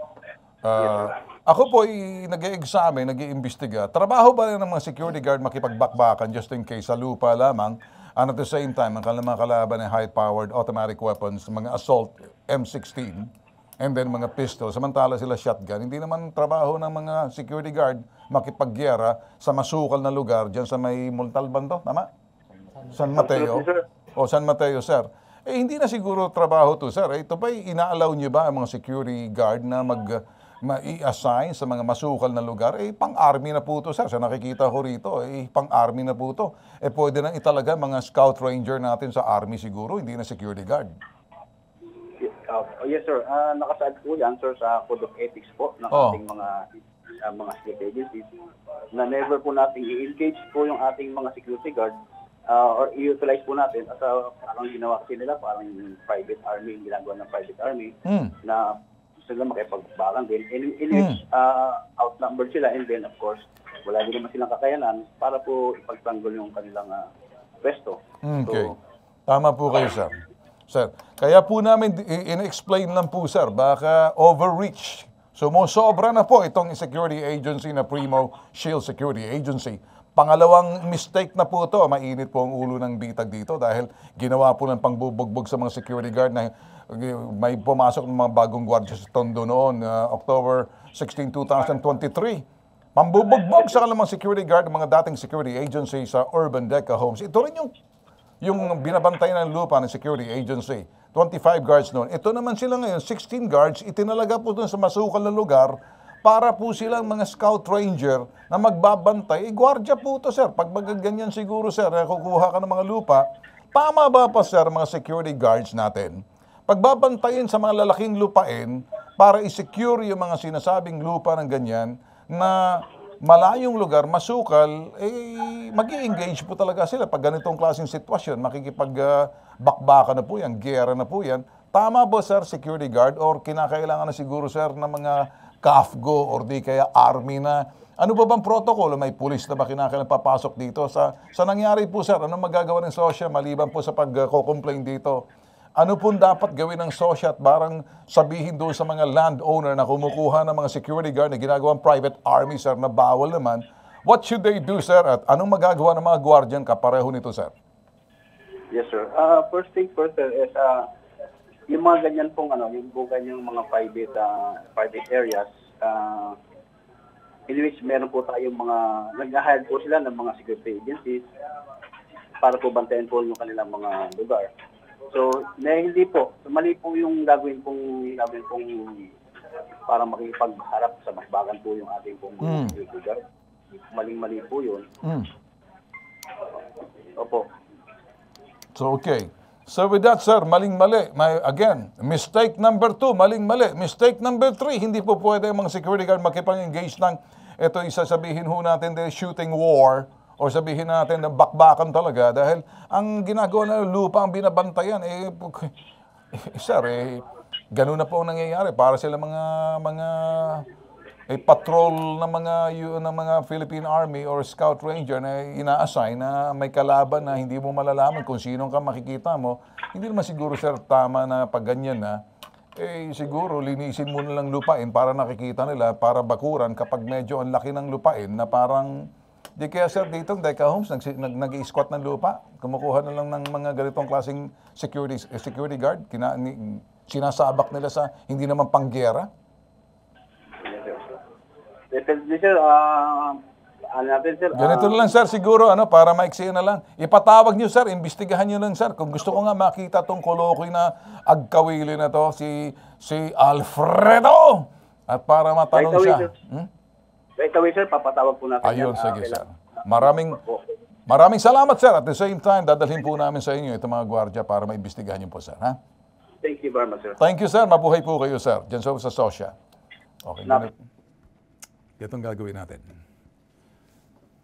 Ako po ay nag-e-examine, nag-iimbestiga. Trabaho ba ng mga security guard makipagbakbakan just in case sa lupa lamang and at the same time ang mga kalaban ay high-powered automatic weapons, mga assault M16 and then mga pistol. Samantala sila shotgun. Hindi naman trabaho ng mga security guard makipagyera sa masukal na lugar dyan sa may Montalban to. Tama? San Mateo? O San Mateo, sir. Hindi na siguro trabaho to, sir. Ito ba, ina-allow niyo ba ang mga security guard na i-assign sa mga masukal na lugar? Pang-army na po to, sir. Sa nakikita ko rito, pang-army na po to. Pwede nang italaga mga scout ranger natin sa army siguro, hindi na security guard. Yes, sir. Nakasaad po yan, sir, sa Code of Ethics po ng ating mga security agencies na never po natin i-engage po yung ating mga security guard or i-utilize po natin at parang ginawa kasi nila, parang private army, ginagawa ng private army na sila makipagbakan din. In which outnumbered sila and then of course, wala din naman silang kakayanan para po ipagtanggol yung kanilang pwesto. Okay. So, tama po kayo, sir. Sir, kaya po namin in-explain lang po, sir, baka overreach. Sumusobra na po itong security agency na Primo Shield Security Agency. Pangalawang mistake na po ito, mainit po ang ulo ng bitag dito dahil ginawa po ng pangbubugbog sa mga security guard na may pumasok ng mga bagong gwardiya sa Tondo noon, October 16, 2023. Pambubugbog sa kanilang security guard ng mga dating security agency sa Urban Deca Homes. Ito rin yung binabantay ng lupa ng security agency. 25 guards noon. Ito naman sila ngayon, 16 guards, itinalaga po doon sa masukal na lugar para po silang mga scout ranger na magbabantay. Gwardiya po ito, sir. Pag ganyan siguro, sir, kukuha ka ng mga lupa, tama ba pa, sir, mga security guards natin? Pagbabantayin sa mga lalaking lupain para i-secure yung mga sinasabing lupa ng ganyan na malayong lugar, masukal, mag-i-engage po talaga sila pag ganitong klaseng sitwasyon. Makikipagbakbakan na po yan, gera na po yan. Tama ba, sir, security guard? Or kinakailangan na siguro, sir, ng mga CAFGO or di kaya army na? Ano ba bang protocol? May pulis na ba kinakailangan papasok dito? Sa nangyari po, sir, anong magagawa ng SOSYA maliban po sa pag-complain dito? Ano po dapat gawin ng SOSYA at barang sabihin doon sa mga landowner na kumukuha ng mga security guard na ginagawang private army, sir, na bawal naman? What should they do, sir? At anong magagawa ng mga guardian kapareho nito, sir? Yes, sir. First thing first, sir, is yung mga ganyan pong yung ganyang mga private areas, in which meron po tayong mga nag-hire po sila ng mga security agencies para po bantayan po yung kanilang mga lugar. So, hindi po, mali po yung gagawin pong para makipagharap sa bakbakan po yung ating pong security guard. Maling-mali po yun. Opo. So, okay. So with that, sir, maling-mali. Again, mistake number 2, maling-mali. Mistake number 3, hindi po pwede ang mga security guard makipag-engage ng ito isasabihin ho natin the shooting war o sabihin natin na bakbakan talaga dahil ang ginagawa na lupa ang binabantayan sir, ganun na po ang nangyayari para sila mga patrol ng mga Philippine Army or Scout Ranger na ina-assign na may kalaban na hindi mo malalaman kung sino ka makikita mo. Hindi naman siguro, sir, tama na pag ganyan na siguro linisin mo na lang lupain para nakikita nila, para bakuran kapag medyo ang laki ng lupain na parang di kaya, sir, dito Deca Homes nag-i-squat ng lupa, kumukuha na lang ng mga ganitong klaseng security guard, sinasabak nila sa hindi naman panggera. Sir, sir. Ganito na lang, sir, siguro, para maiksiyan na lang. Ipatawag nyo, sir, imbestigahan nyo lang, sir. Kung gusto ko nga makita tong kolokoy na agkawili na to, si Alfredo! At para matanong siya. Right away, sir, papatawag po natin. Ayun, sige, sir. Maraming salamat, sir. At the same time, dadalhin po namin sa inyo itong mga gwardiya para maimbestigahan nyo po, sir. Ha? Thank you very much, sir. Thank you, sir. Mabuhay po kayo, sir. Diyan sa Sosya. Okay, itong gagawin natin.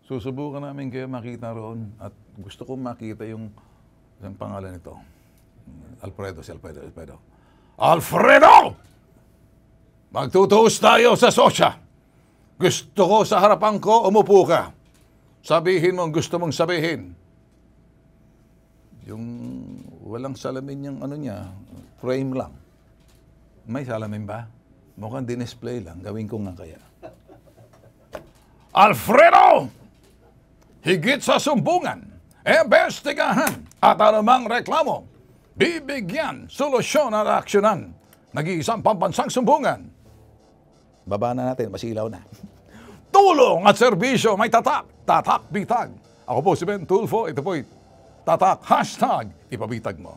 Susubukan namin kayo makita roon at gusto kong makita yung pangalan nito. Alfredo. Alfredo! Magtutuos tayo sa Sosya. Gusto ko sa harapan ko, umupo ka. Sabihin mo ang gusto mong sabihin. Yung walang salamin yung frame lang. May salamin ba? Mukhang display lang. Gawin ko nga kaya. Alfredo! Higit sa sumbungan, imbestigahan at anumang reklamo, bibigyan, solusyon at aksyonan. Nag-iisang pambansang sumbungan. Baba na natin, masilaw na. Tulong at serbisyo may tatak, bitag. Ako po si Ben Tulfo, ito po'y tatak, #ipabitag mo.